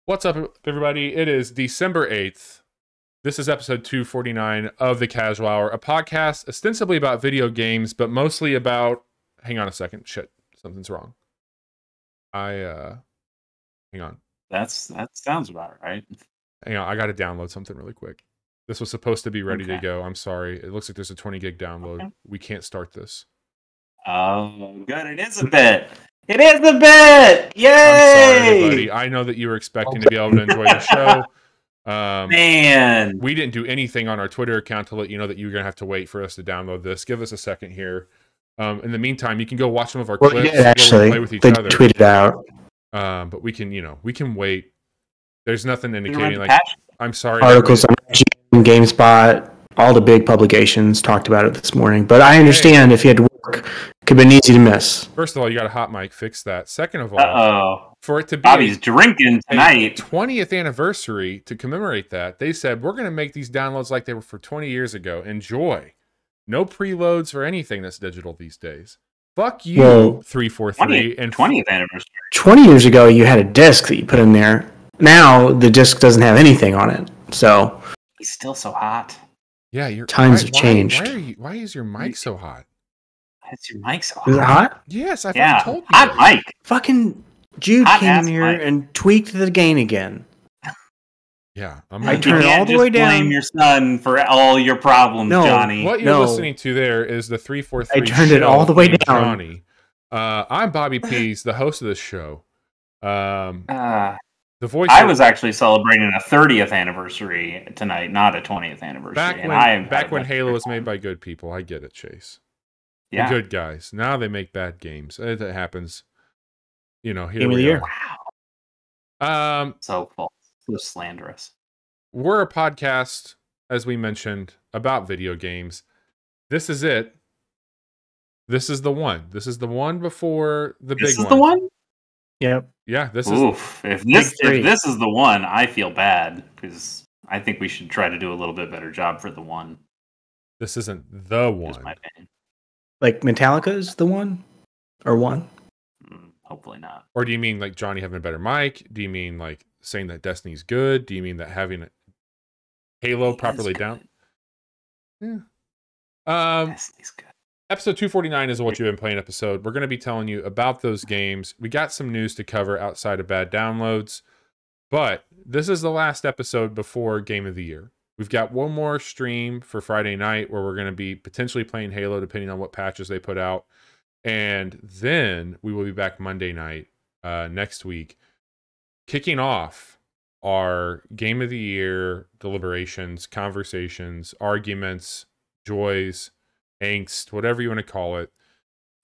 What's up, everybody? It is December 8th. This is episode 249 of The Casual Hour, a podcast ostensibly about video games, but mostly about... Hang on a second. Shit. Something's wrong. Hang on. That sounds about right. Hang on. I got to download something really quick. This was supposed to be ready to go. I'm sorry. It looks like there's a 20 gig download. Okay. We can't start this. Oh, good. It is a bit. It is a bit! Yay! I'm sorry, everybody. I know that you were expecting to be able to enjoy the show. Man. We didn't do anything on our Twitter account to let you know that you were going to have to wait for us to download this. Give us a second here. In the meantime, you can go watch some of our clips. Actually, play with each they other. tweeted out. But we can, we can wait. There's nothing indicating, like, I'm sorry. Articles on GameSpot, all the big publications talked about it this morning. But I understand if you had to work, it could have been easy to miss. First of all, you got a hot mic. Fix that. Second of all, for it to be Bobby's drinking tonight. 20th anniversary to commemorate that, they said, we're going to make these downloads like they were for 20 years ago. Enjoy. No preloads for anything that's digital these days. Fuck you, 343. And 20th anniversary. 20 years ago, you had a disc that you put in there. Now, the disc doesn't have anything on it. So he's still so hot. Yeah, times have changed. Why is your mic so hot? Why is your mic so hot? Is it hot? Yes, I've told you. Hot mic. Fucking Jude came in here and tweaked the gain again. Yeah, I turned it all the way down. Blame your son for all your problems, Johnny. What you're listening to there is the 343. I turned it all the way down. Johnny. I'm Bobby Pease, the host of this show. The voice. I was actually celebrating a 30th anniversary tonight, not a 20th anniversary. Back when Halo was made by good people. I get it, Chase. Yeah, the good guys. Now they make bad games. It happens. Here Game of the year. Wow. So false. So slanderous. We're a podcast, as we mentioned, about video games. This is it. This is the one. This is the one before the big one. This is the one? Yep. Yeah, this is... If this is the one, I feel bad, because I think we should try to do a little bit better job for the one. This isn't the one. That's my opinion. Like Metallica is the one? Or one? Hopefully not. Or do you mean like Johnny having a better mic? Do you mean like saying that Destiny's good? Do you mean that having Halo properly down? Yeah. Destiny's good. Episode 249 is a What You've Been Playing episode. We're going to be telling you about those games. We got some news to cover outside of bad downloads, but this is the last episode before Game of the Year. We've got one more stream for Friday night where we're going to be potentially playing Halo depending on what patches they put out. And then we will be back Monday night next week, kicking off our Game of the Year deliberations, conversations, arguments, joys, angst, whatever you want to call it.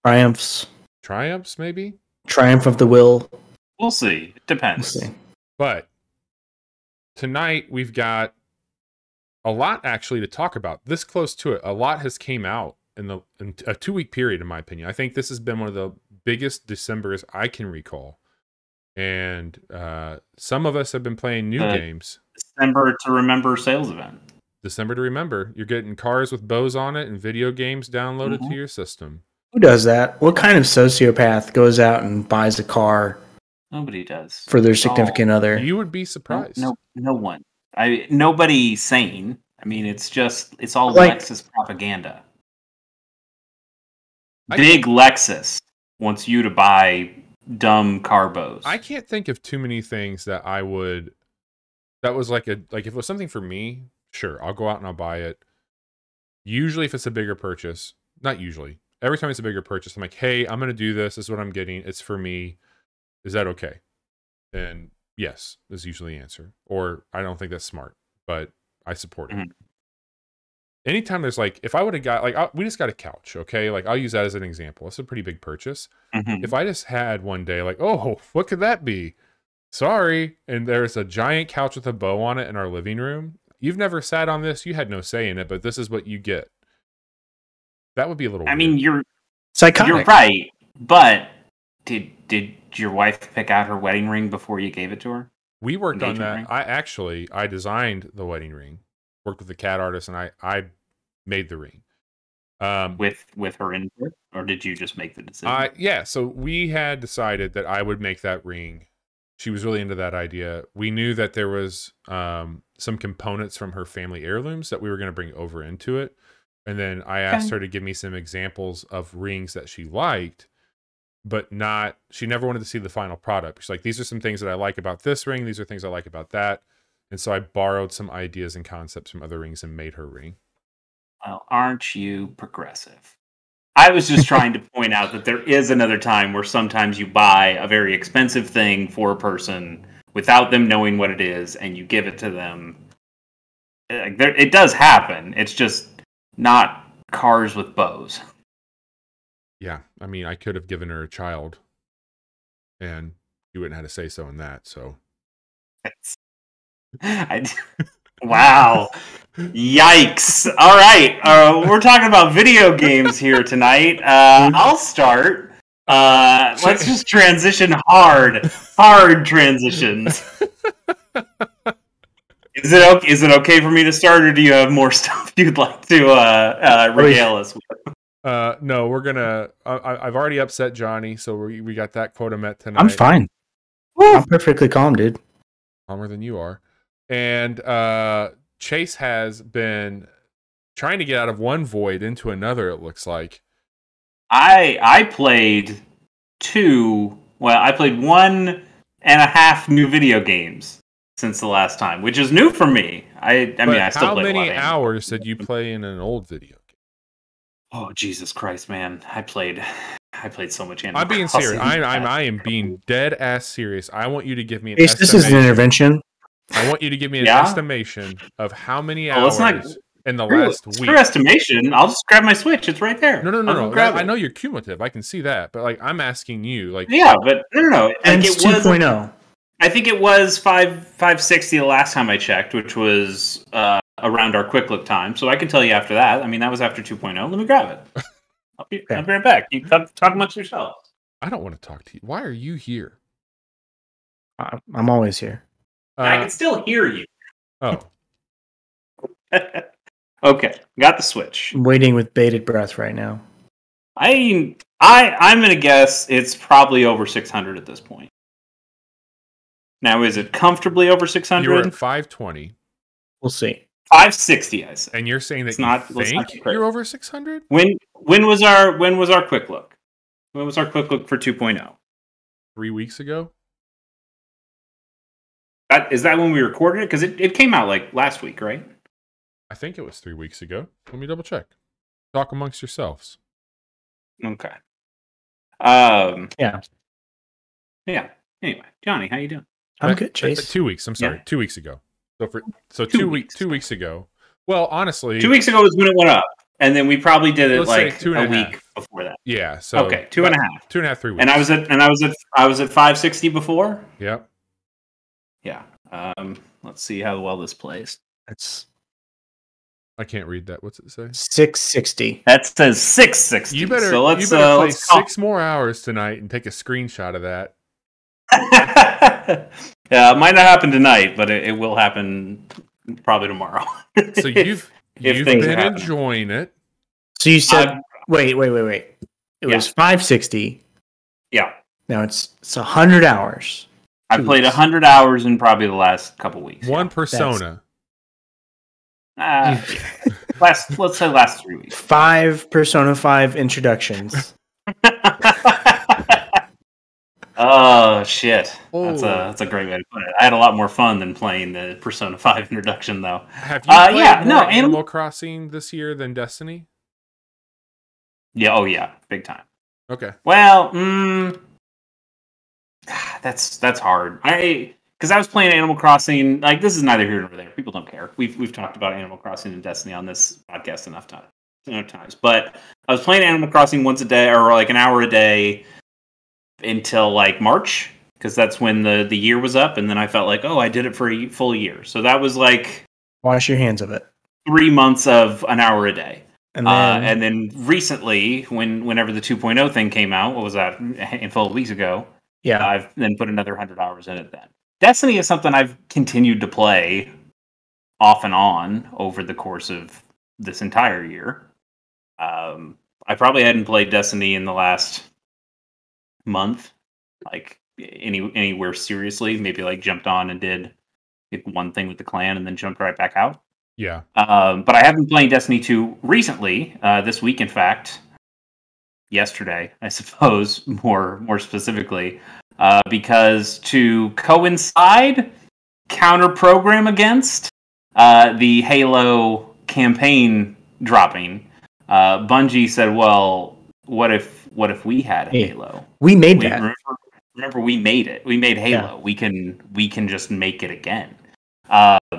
Triumphs, maybe? Triumph of the will. We'll see. It depends. We'll see. But tonight we've got a lot actually to talk about. This close to it, a lot has came out in a 2-week period, in my opinion. I think this has been one of the biggest Decembers I can recall. And some of us have been playing new games. December to Remember sales event. December to Remember. You're getting cars with bows on it and video games downloaded to your system. Who does that? What kind of sociopath goes out and buys a car? Nobody does. For their significant other. You would be surprised. No one. Nobody sane. I mean, it's all Lexus propaganda. Big Lexus wants you to buy dumb carbos. I can't think of too many things that was like if it was something for me, sure, I'll go out and I'll buy it. Usually if it's a bigger purchase, not usually, every time it's a bigger purchase, I'm like, hey, I'm going to do this. This is what I'm getting. It's for me. Is that okay? And yes, is usually the answer. Or I don't think that's smart, but I support it. Anytime there's like, if I would have got, we just got a couch, okay? Like, I'll use that as an example. It's a pretty big purchase. If I just had one day, like, oh, what could that be? Sorry. And there's a giant couch with a bow on it in our living room. You've never sat on this. You had no say in it, but this is what you get. That would be a little weird. I mean, you're psychotic. You're right, but did your wife pick out her wedding ring before you gave it to her? We worked on that. I designed the wedding ring. Worked with the CAD artist, and I made the ring. With her input, or did you just make the decision? Yeah, so we had decided that I would make that ring she was really into that idea. We knew that there was some components from her family heirlooms that we were going to bring over into it. And then I asked her to give me some examples of rings that she liked, but she never wanted to see the final product. She's like, these are some things that I like about this ring. These are things I like about that. And so I borrowed some ideas and concepts from other rings and made her ring. Well, aren't you progressive? I was just trying to point out that there is another time where sometimes you buy a very expensive thing for a person without them knowing what it is, and you give it to them. It does happen. It's just not cars with bows. Yeah, I mean, I could have given her a child, and you wouldn't have to say so in that. So, wow, yikes! All right, we're talking about video games here tonight. I'll start. Let's just transition hard transitions. Is it okay for me to start, or do you have more stuff you'd like to regale us with? No, we're gonna. I've already upset Johnny, so we got that quota met tonight. I'm fine. Woo! I'm perfectly calm, dude. Calmer than you are. And Chase has been trying to get out of one void into another. It looks like. I played 1.5 new video games since the last time, which is new for me. I mean, I still play a lot. How many hours did you play in an old video game? Oh, Jesus Christ, man! I played so much Animal I'm being Crossing. serious. I am being dead ass serious. I want you to give me an Ace, this is an intervention. I want you to give me an estimation of how many hours in the last week. For estimation, I'll just grab my Switch. It's right there. No. I know you're cumulative. I can see that, but like I'm asking you, like yeah, but no. And it's 2.0. I think it was 560 the last time I checked, which was around our quick look time. So I can tell you after that. I mean, that was after 2.0. Let me grab it. I'll be right back. You talk amongst yourselves. I don't want to talk to you. Why are you here? I'm always here. I can still hear you. Oh. Okay, got the Switch. I'm waiting with bated breath right now. I'm gonna guess it's probably over 600 at this point. Now, is it comfortably over 600? You were at 520. We'll see. 560, I say. And you're saying that you think you're over 600? When was our quick look? When was our quick look for 2.0? 3 weeks ago. Is that when we recorded it? Because it came out like last week, right? I think it was 3 weeks ago. Let me double check. Talk amongst yourselves. Okay. Yeah. Anyway, Johnny, how you doing? I'm good, Chase. 2 weeks. I'm sorry. Yeah. 2 weeks ago. So 2 weeks ago. Well, honestly, 2 weeks ago was when it went up, and then we probably did it like a week before that. Yeah. So okay, 2.5. 2.5, 3 weeks. And I was at 560 before. Yep. Yeah. Let's see how well this plays. I can't read that. What's it say? 660. That says 660. You better play 6 more hours tonight and take a screenshot of that. Yeah, it might not happen tonight, but it will happen probably tomorrow. So you've been enjoying it. So you said, wait. It was 560. Yeah. Now it's 100 hours. I played 100 hours in probably the last couple weeks. One Persona. Let's say last 3 weeks. 5 Persona 5 introductions. Oh shit! That's a great way to put it. I had a lot more fun than playing the Persona 5 introduction, though. Have you played more Animal Crossing this year than Destiny? Yeah. Oh yeah, big time. Okay. Well, that's hard. Because I was playing Animal Crossing. Like, this is neither here nor there. People don't care. We've talked about Animal Crossing and Destiny on this podcast enough times. But I was playing Animal Crossing once a day, or like an hour a day, until like March, because that's when the year was up, and then I felt like, I did it for a full year. So that was like wash your hands of it. 3 months of an hour a day. And then recently, whenever the 2.0 thing came out, what was that, a handful of weeks ago? Yeah, I've then put another 100 hours in it then. Destiny is something I've continued to play off and on over the course of this entire year. I probably hadn't played Destiny in the last month, like anywhere seriously. Maybe like jumped on and did like one thing with the clan and then jumped right back out. Yeah. But I have been playing Destiny 2 recently, this week, in fact, yesterday, I suppose, more specifically, because to coincide, counter program against the Halo campaign dropping, Bungie said, "Well, what if we had a Halo? We made that. Remember, we made it. We made Halo. Yeah. We can just make it again."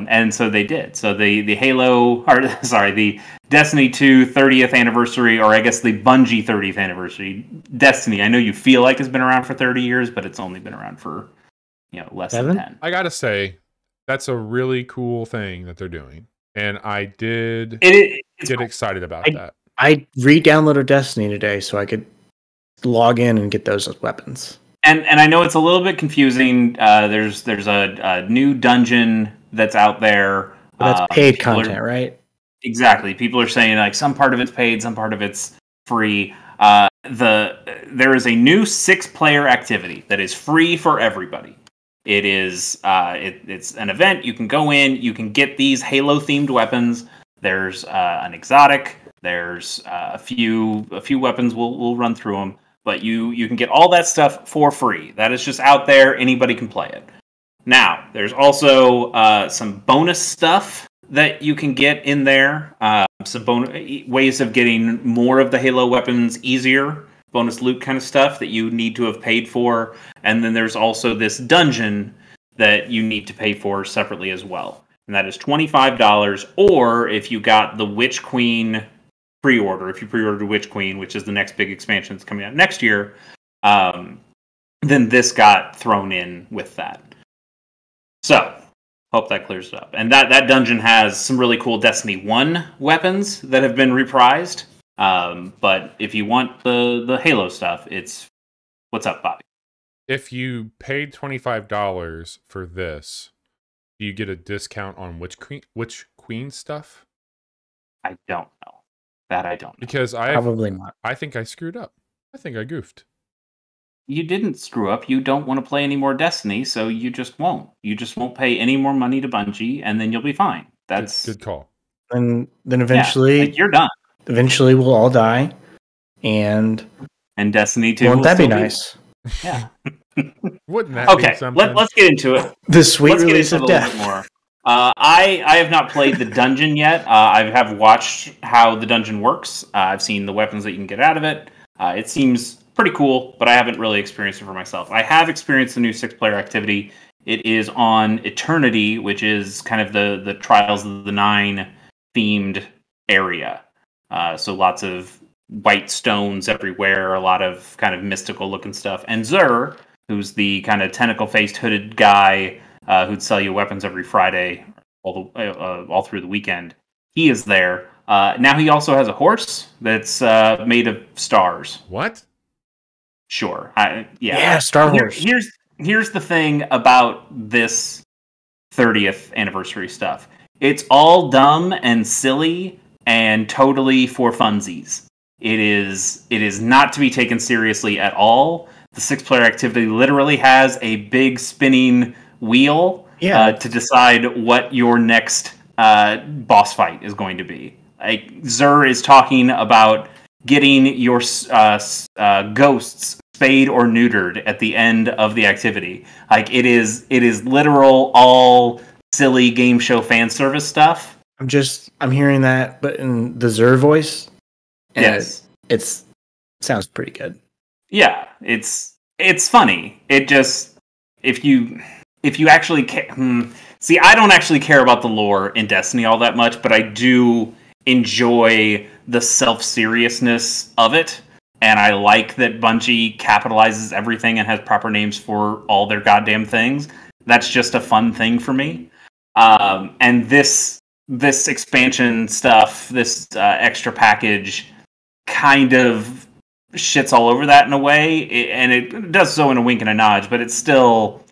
And so they did. So the Halo, or sorry, the Destiny 2 30th anniversary, or I guess the Bungie 30th anniversary. Destiny, I know you feel like has been around for 30 years, but it's only been around for less than 10. I gotta say, that's a really cool thing that they're doing, and I did get excited about that. I re-downloaded Destiny today so I could log in and get those as weapons. And I know it's a little bit confusing. There's a new dungeon that's out there. But that's paid content, right? Exactly. People are saying like some part of it's paid, some part of it's free. There is a new 6-player activity that is free for everybody. It is it's an event. You can go in. You can get these Halo themed weapons. There's an exotic. There's a few weapons. We'll run through them. But you can get all that stuff for free. That is just out there. Anybody can play it. Now, there's also some bonus stuff that you can get in there. Some ways of getting more of the Halo weapons easier. Bonus loot kind of stuff that you need to have paid for. And then there's also this dungeon that you need to pay for separately as well. And that is $25. Or if you got the Witch Queen pre-order, if you pre-ordered Witch Queen, which is the next big expansion that's coming out next year, then this got thrown in with that. So, hope that clears it up. And that dungeon has some really cool Destiny 1 weapons that have been reprised. But if you want the Halo stuff, it's... What's up, Bobby? If you paid $25 for this, do you get a discount on Witch Queen stuff? I don't know. That I don't know. Because Probably not. I think I screwed up. I think I goofed. You didn't screw up. You don't want to play any more Destiny, so you just won't. You just won't pay any more money to Bungie, and then you'll be fine. That's good call. And then eventually, you're done. Eventually, we'll all die, and Destiny 2. Won't that be nice? Yeah. Wouldn't that be something? Let's get into it. The sweet release of death. More. I have not played the dungeon yet. I have watched how the dungeon works. I've seen the weapons that you can get out of it. It seems pretty cool, but I haven't really experienced it for myself. I have experienced the new 6-player activity. It is on Eternity, which is kind of the Trials of the Nine themed area. So lots of white stones everywhere, a lot of kind of mystical looking stuff. And Xur, who's the kind of tentacle-faced hooded guy who'd sell you weapons every Friday all through the weekend, he is there. Now he also has a horse that's made of stars. What? Sure. Yeah, Star Horse. Here's the thing about this 30th anniversary stuff. It's all dumb and silly and totally for funsies. It is not to be taken seriously at all. The 6-player activity literally has a big spinning wheel to decide what your next boss fight is going to be. Like Xur is talking about getting your ghosts spayed or neutered at the end of the activity. Like it is literal all silly game show fan service stuff. I'm hearing that, but in the Xur voice. And yes, it sounds pretty good. Yeah, it's funny. It just if you actually see, I don't actually care about the lore in Destiny all that much, but I do enjoy the self-seriousness of it, and I like that Bungie capitalizes everything and has proper names for all their goddamn things. That's just a fun thing for me. And this expansion stuff, this extra package, kind of shits all over that in a way, and it does so in a wink and a nod, but it's still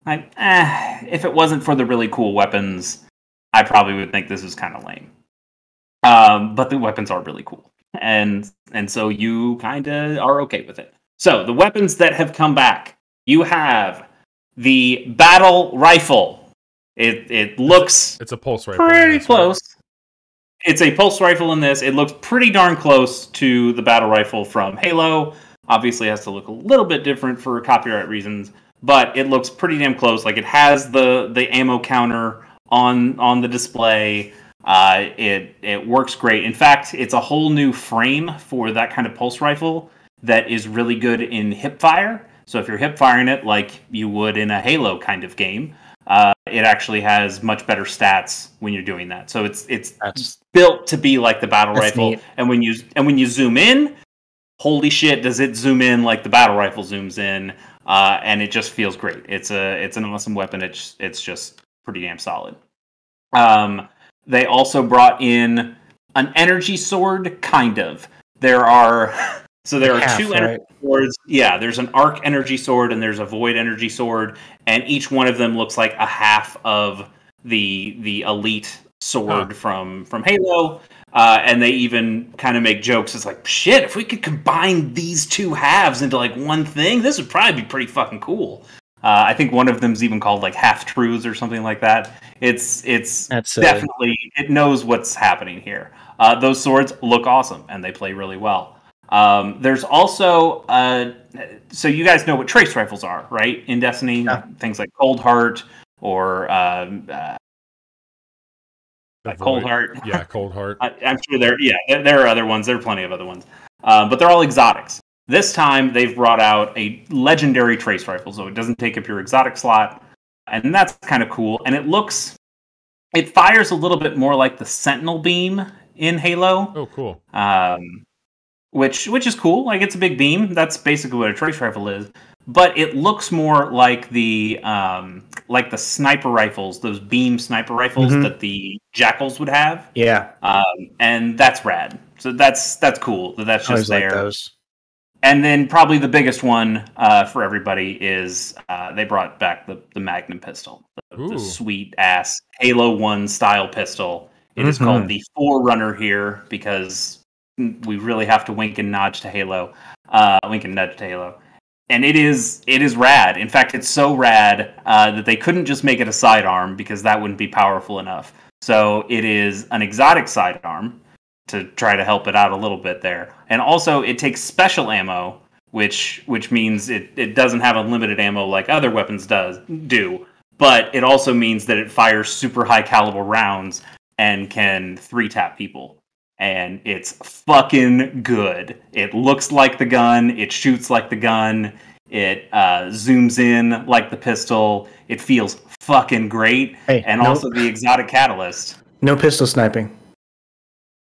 like, if it wasn't for the really cool weapons, I probably would think this is kind of lame. But the weapons are really cool, and so you kind of are okay with it. So the weapons that have come back, you have the battle rifle. It looks it's a pulse rifle. Pretty close. Right? It's a pulse rifle in this. It looks pretty darn close to the battle rifle from Halo. Obviously, it has to look a little bit different for copyright reasons, but it looks pretty damn close. Like, it has the ammo counter on the display. It works great. In fact, it's a whole new frame for that kind of pulse rifle that is really good in hip fire. So if you're hip firing it like you would in a Halo kind of game, it actually has much better stats when you're doing that. So it's built to be like the battle rifle. Neat. And when you zoom in, holy shit, does it zoom in like the battle rifle zooms in? And it just feels great. It's an awesome weapon. It's just pretty damn solid. They also brought in an energy sword, kind of. There are two energy swords. Yeah, there's an arc energy sword and there's a void energy sword, and each one of them looks like a half of the elite sword from Halo. And they even kind of make jokes. It's like, shit, if we could combine these two halves into like one thing, this would probably be pretty fucking cool. I think one of them's even called like half truths or something like that. It's definitely, it knows what's happening here. Those swords look awesome and they play really well. There's also so you guys know what trace rifles are, right? In Destiny, things like Cold Heart or Cold Heart. Yeah, Cold Heart. I'm sure there are other ones. There are plenty of other ones, but they're all exotics. This time, they've brought out a legendary trace rifle, so it doesn't take up your exotic slot, and that's kind of cool. And it fires a little bit more like the Sentinel beam in Halo. Oh, cool. Which is cool. Like, it's a big beam. That's basically what a trace rifle is. But it looks more like the sniper rifles, those beam sniper rifles that the Jackals would have. Yeah. And that's rad. So that's cool. That's just there. Like those. And then probably the biggest one for everybody is they brought back the Magnum pistol, the sweet ass Halo 1 style pistol. It is called the Forerunner here because we really have to wink and nudge to Halo. And it is rad. In fact, it's so rad that they couldn't just make it a sidearm because that wouldn't be powerful enough. So it is an exotic sidearm to try to help it out a little bit there. And also, it takes special ammo, which means it doesn't have unlimited ammo like other weapons do. But it also means that it fires super high caliber rounds and can 3-tap people. And it's fucking good. It looks like the gun. It shoots like the gun. It zooms in like the pistol. It feels fucking great. Also the exotic catalyst. No pistol sniping.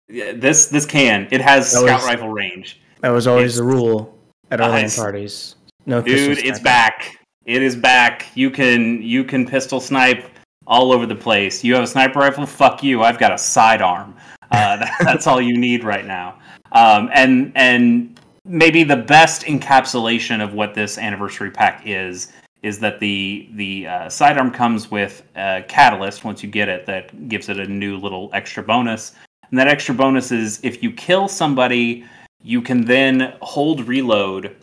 Yeah, this can. It has scout rifle range. That was always the rule at our LAN parties. No pistol sniping. It's back. It is back. You can pistol snipe all over the place. You have a sniper rifle? Fuck you. I've got a sidearm. That's all you need right now. And maybe the best encapsulation of what this anniversary pack is that the sidearm comes with a catalyst once you get it that gives it a new little extra bonus. And that extra bonus is if you kill somebody, you can then hold reload,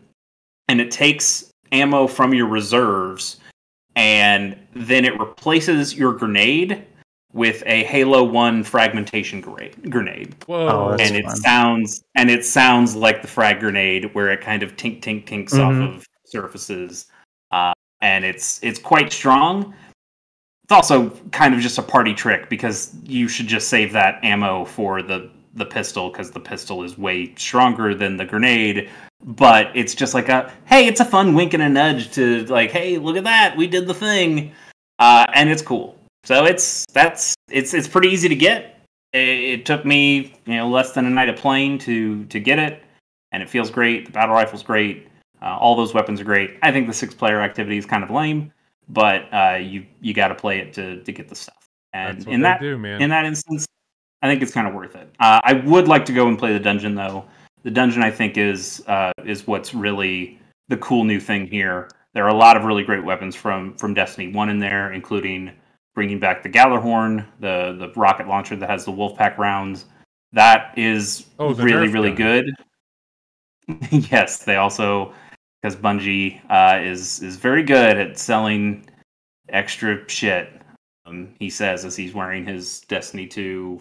and it takes ammo from your reserves, and then it replaces your grenade with a Halo 1 fragmentation grenade. Whoa! And it sounds like the frag grenade, where it kind of tinks off of surfaces, and it's quite strong. It's also kind of just a party trick because you should just save that ammo for the pistol because the pistol is way stronger than the grenade. But it's just like it's a fun wink and a nudge to like, hey, look at that, we did the thing, and it's cool. So it's pretty easy to get. It took me less than a night of playing to get it, and it feels great. The battle rifle's great. All those weapons are great. I think the 6-player activity is kind of lame, but you got to play it to get the stuff. And in that instance, I think it's kind of worth it. I would like to go and play the dungeon though. The dungeon I think is what's really the cool new thing here. There are a lot of really great weapons from Destiny 1 in there, including bringing back the Gallarhorn, the rocket launcher that has the Wolfpack rounds. That is really good. Yes, they also because Bungie is very good at selling extra shit. He says as he's wearing his Destiny 2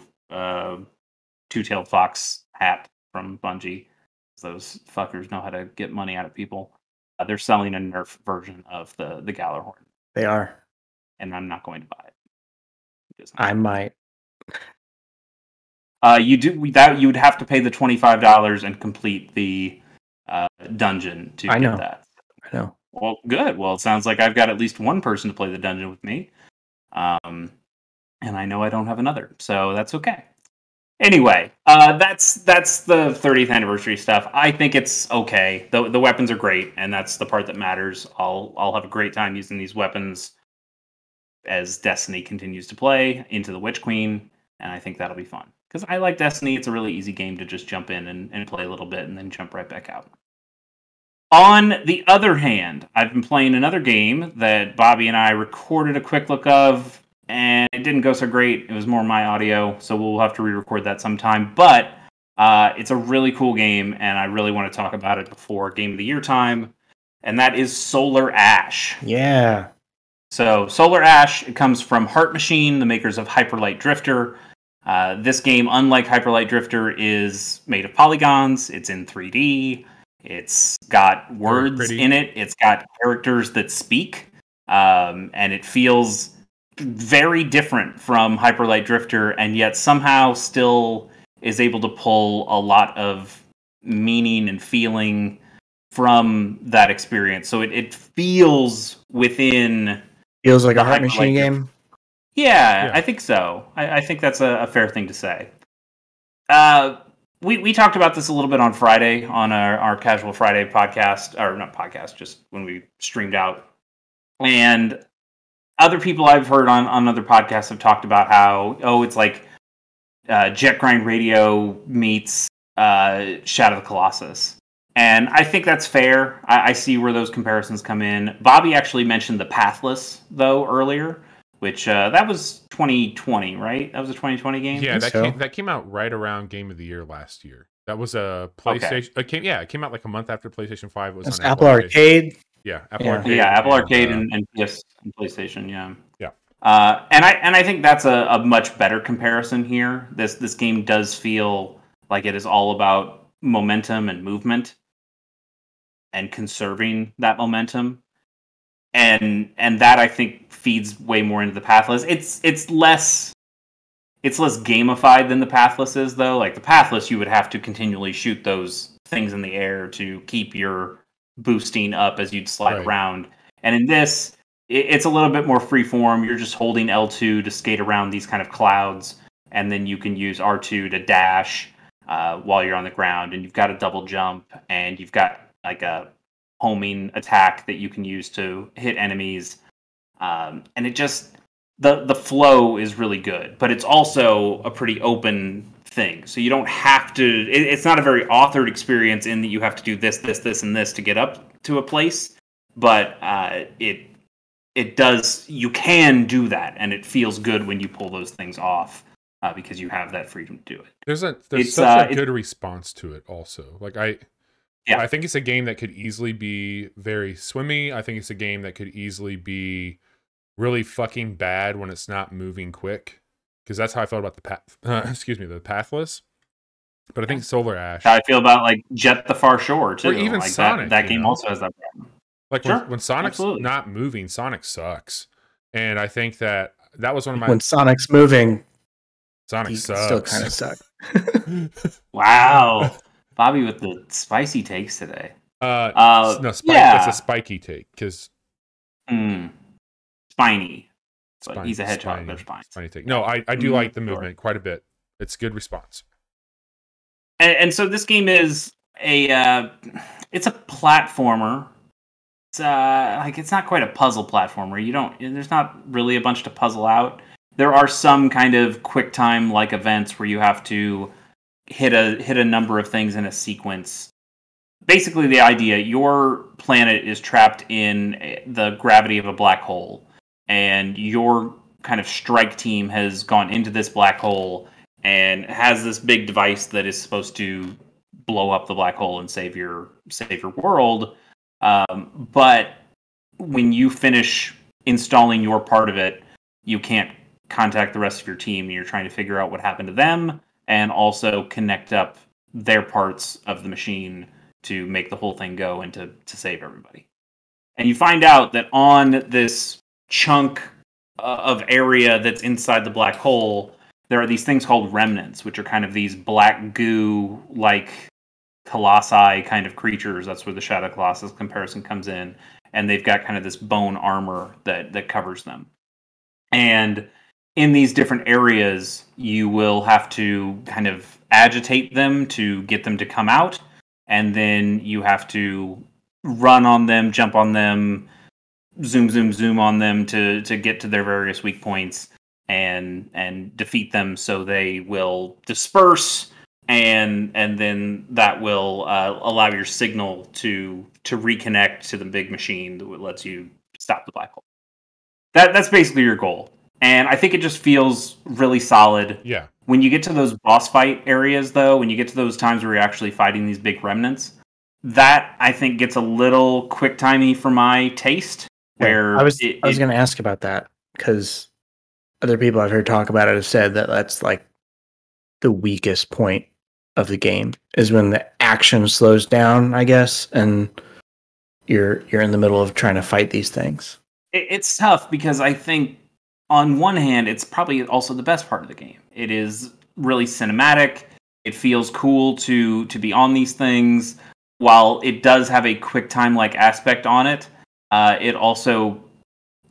two-tailed fox hat from Bungie. Those fuckers know how to get money out of people. They're selling a nerf version of the Gallarhorn. They are. And I'm not going to buy it. I might. You would have to pay the $25 and complete the dungeon to get that. I know. Well, good. Well, it sounds like I've got at least one person to play the dungeon with me. And I know I don't have another, so that's okay. Anyway, that's the 30th anniversary stuff. I think it's okay. The weapons are great, and that's the part that matters. I'll have a great time using these weapons as Destiny continues to play into the Witch Queen, and I think that'll be fun. Because I like Destiny. It's a really easy game to just jump in and play a little bit and then jump right back out. On the other hand, I've been playing another game that Bobby and I recorded a quick look of, and it didn't go so great. It was more my audio, so we'll have to re-record that sometime. But it's a really cool game, and I really want to talk about it before Game of the Year time, and that is Solar Ash. Yeah. So Solar Ash, it comes from Heart Machine, the makers of Hyper Light Drifter. This game, unlike Hyper Light Drifter, is made of polygons. It's in 3D. It's got words in it. It's got characters that speak, and it feels very different from Hyper Light Drifter, and yet somehow still is able to pull a lot of meaning and feeling from that experience. So it feels within... Feels like a Heart Machine game? Yeah, I think so. I think that's a fair thing to say. We talked about this a little bit on Friday on our Casual Friday podcast, or not podcast, just when we streamed out. And other people I've heard on other podcasts have talked about how, it's like Jet Grind Radio meets Shadow of the Colossus. And I think that's fair. I see where those comparisons come in. Bobby actually mentioned the Pathless, though, earlier, which that was 2020, right? That was a 2020 game? Yeah, that came out right around Game of the Year last year. That was a PlayStation... Okay. It came out like a month after PlayStation 5 was on Apple Arcade. Yeah, Apple Arcade. Yeah, Apple Arcade and PS and PlayStation, yeah. Yeah. And I think that's a much better comparison here. This game does feel like it is all about momentum and movement and conserving that momentum. And that I think feeds way more into the Pathless. It's less gamified than the Pathless is, though. Like the Pathless, you would have to continually shoot those things in the air to keep your boosting up as you'd slide around. And in this, it's a little bit more freeform. You're just holding L2 to skate around these kind of clouds, and then you can use R2 to dash while you're on the ground. And you've got a double jump, and you've got like a homing attack that you can use to hit enemies. And it just, the flow is really good, but it's also a pretty open thing. So you don't have to, it's not a very authored experience in that you have to do this, and this to get up to a place, but it does, you can do that, and it feels good when you pull those things off because you have that freedom to do it. There's such a good response to it also. Like I think it's a game that could easily be very swimmy. I think it's a game that could easily be really fucking bad when it's not moving quick. Because that's how I felt about the Pathless. But I think Solar Ash. How I feel about like Jet the Far Shore too. Or even like Sonic. That game also has that problem. Like when Sonic's not moving, Sonic sucks. And I think that was one of my... When Sonic's moving, Sonic sucks. Still kind of suck. Wow. Bobby with the spicy takes today. It's a spiky take because spiny. But he's a hedgehog. They're spines. Spiny take. No, I do like the movement quite a bit. It's a good response. And so this game is it's a platformer. It's not quite a puzzle platformer. There's not really a bunch to puzzle out. There are some kind of quick time like events where you have to hit a number of things in a sequence. Basically, the idea, your planet is trapped in the gravity of a black hole, and your kind of strike team has gone into this black hole and has this big device that is supposed to blow up the black hole and save your world. But when you finish installing your part of it, you can't contact the rest of your team, and you're trying to figure out what happened to them and also connect up their parts of the machine to make the whole thing go and to save everybody. And you find out that on this chunk of area that's inside the black hole, there are these things called remnants, which are kind of these black goo like colossi kind of creatures. That's where the Shadow Colossus comparison comes in. And they've got kind of this bone armor that covers them. And in these different areas, you will have to kind of agitate them to get them to come out. And then you have to run on them, jump on them, zoom on them to get to their various weak points and defeat them, so they will disperse, and then that will allow your signal to reconnect to the big machine that lets you stop the black hole. That's basically your goal, and I think it just feels really solid. Yeah. When you get to those boss fight areas, though, when you get to those times where you're actually fighting these big remnants, that I think gets a little quick-timey for my taste. Where I was going to ask about that, because other people I've heard talk about it have said that that's like the weakest point of the game, is when the action slows down, I guess, and you're in the middle of trying to fight these things. It's tough because I think on one hand, it's probably also the best part of the game. It is really cinematic. It feels cool to be on these things. While it does have a quick time-like aspect on it, it also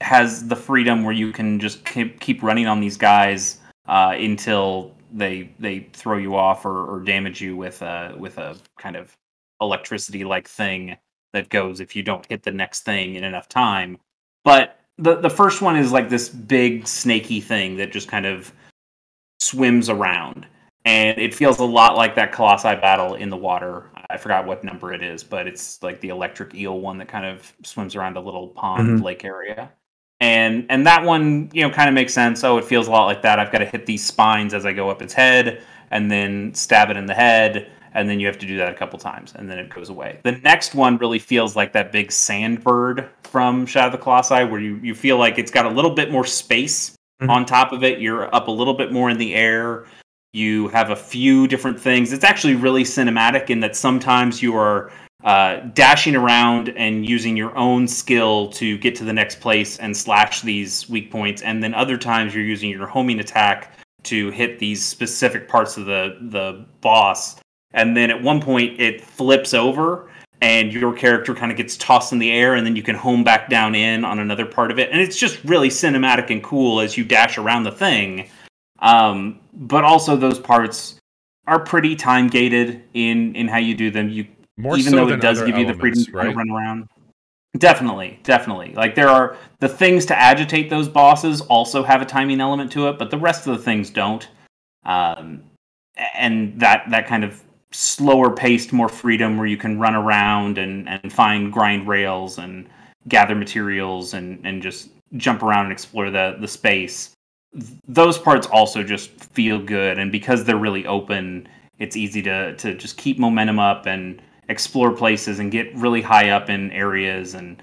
has the freedom where you can just keep running on these guys until they throw you off or damage you with a kind of electricity-like thing that goes if you don't hit the next thing in enough time. But the first one is like this big snaky thing that just kind of swims around. And it feels a lot like that Colossi battle in the water. I forgot what number it is, but it's like the electric eel one that kind of swims around a little pond lake area. And that one, kind of makes sense. Oh, it feels a lot like that. I've got to hit these spines as I go up its head and then stab it in the head. And then you have to do that a couple times and then it goes away. The next one really feels like that big sandbird from Shadow of the Colossi, where you feel like it's got a little bit more space on top of it. You're up a little bit more in the air. You have a few different things. It's actually really cinematic in that sometimes you are dashing around and using your own skill to get to the next place and slash these weak points. And then other times you're using your homing attack to hit these specific parts of the boss. And then at one point it flips over and your character kind of gets tossed in the air, and then you can home back down in on another part of it. And it's just really cinematic and cool as you dash around the thing. But also those parts are pretty time gated in how you do them. Even though it does give you the freedom to kind of run around. Definitely. Like there are the things to agitate those bosses also have a timing element to it, but the rest of the things don't. And that kind of slower paced, more freedom where you can run around and find grind rails and gather materials and just jump around and explore the space. Those parts also just feel good, and because they're really open, it's easy to just keep momentum up and explore places and get really high up in areas, and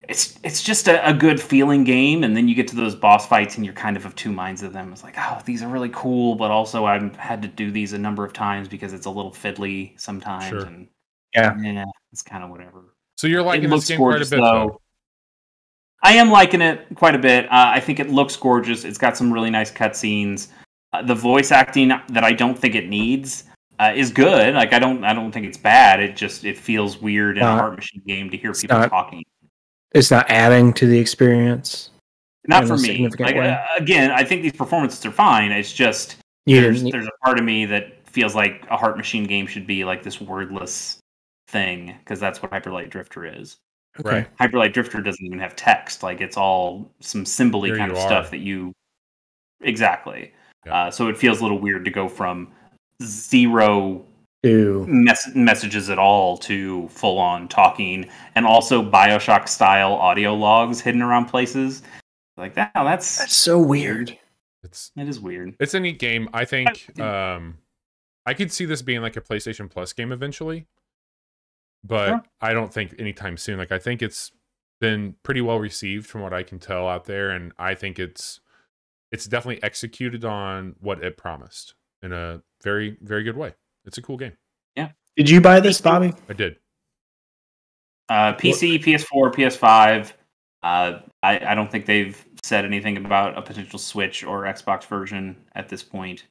it's just a good feeling game. And then you get to those boss fights and you're kind of two minds of them. It's like, oh, these are really cool, but also I've had to do these a number of times because it's a little fiddly sometimes. Sure. And yeah, it's kind of whatever. So you're liking this game quite a bit, though. I am liking it quite a bit. I think it looks gorgeous. It's got some really nice cutscenes. The voice acting that I don't think it needs is good. Like I don't think it's bad. It feels weird in a Heart Machine game to hear people talking. It's not adding to the experience. Not for me. Like again, I think these performances are fine. It's just there's a part of me that feels like a Heart Machine game should be like this wordless thing, because that's what Hyper Light Drifter is. Okay. Right. Hyper Light Drifter doesn't even have text. Like it's all some symbol-y kind of stuff that you exactly. Yeah. So it feels a little weird to go from zero messages at all to full-on talking, and also BioShock-style audio logs hidden around places. Like that. Oh, that's so weird. It is weird. It's a neat game. I think I could see this being like a PlayStation Plus game eventually. but I don't think anytime soon. Like, I think it's been pretty well received from what I can tell out there, and I think it's definitely executed on what it promised in a very, very good way. It's a cool game. Yeah. Did you buy this, Bobby? I did. PC, PS4, PS5. I don't think they've said anything about a potential Switch or Xbox version at this point.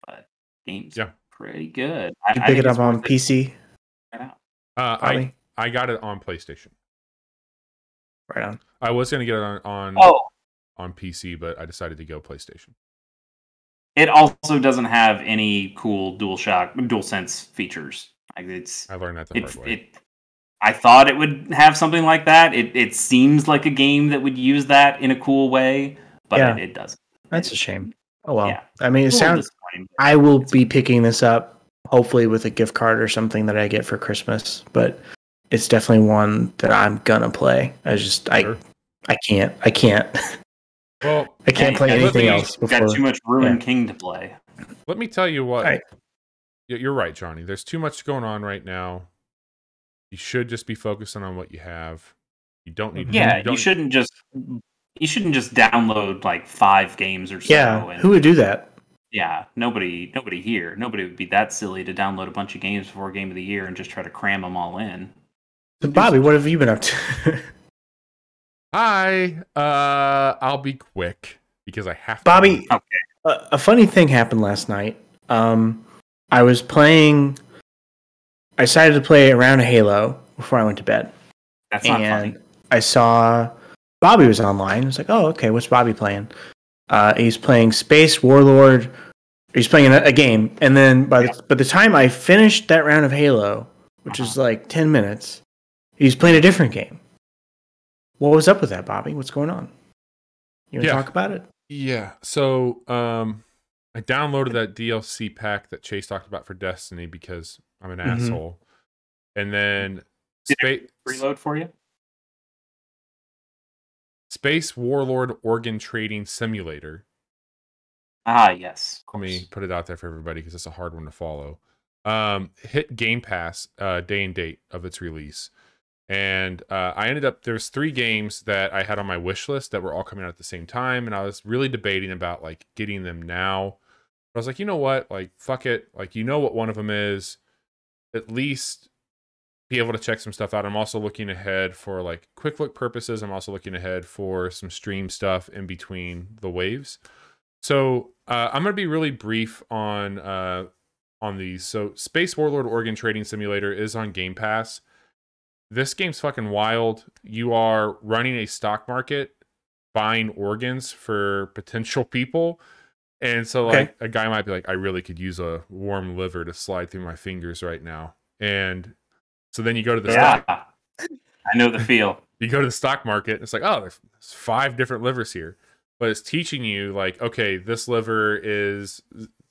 But game's pretty good. Did you pick it up on PC? I got it on PlayStation. Right on. I was going to get it on PC, but I decided to go PlayStation. It also doesn't have any cool DualSense features. Like I learned that the hard way. I thought it would have something like that. It seems like a game that would use that in a cool way, but it doesn't. That's a shame. Oh well. Yeah. I mean, it sounds. I will be picking this up, hopefully with a gift card or something that I get for Christmas. But it's definitely one that I'm gonna play. I can't. Well, I can't play anything else. You've got too much Ruin King to play. Let me tell you what. Right. You're right, Johnny. There's too much going on right now. You should just be focusing on what you have. You don't need. You shouldn't just download like 5 games or so. Yeah, who would do that? Yeah, nobody here. Nobody would be that silly to download a bunch of games before Game of the Year and just try to cram them all in. So, Bobby, what have you been up to? I'll be quick because I have to. Bobby, a funny thing happened last night. I was playing. I decided to play a round of Halo before I went to bed. That's not funny. I saw Bobby was online. I was like, oh, okay, what's Bobby playing? He's playing Space Warlord. He's playing a game. And then by the time I finished that round of Halo, which is like 10 minutes, he's playing a different game. What was up with that, Bobby? What's going on? You want to talk about it? Yeah. So I downloaded that DLC pack that Chase talked about for Destiny because I'm an asshole. And then reload for you? Space Warlord Organ Trading Simulator. Ah, yes. Let me put it out there for everybody because it's a hard one to follow. Hit Game Pass day and date of its release. And I ended up, there's 3 games that I had on my wish list that were all coming out at the same time. And I was really debating about like getting them now. But I was like, you know what? Like, fuck it. Like, you know what one of them is. At least be able to check some stuff out. I'm also looking ahead for like quick look purposes. I'm also looking ahead for some stream stuff in between the waves. So I'm going to be really brief on these. So Space Warlord Organ Trading Simulator is on Game Pass. This game's fucking wild. You are running a stock market, buying organs for potential people. And so like a guy might be like, I really could use a warm liver to slide through my fingers right now. And so then you go to the stock. I know the feel. You go to the stock market, and it's like, oh, there's 5 different livers here. But it's teaching you like, okay, this liver is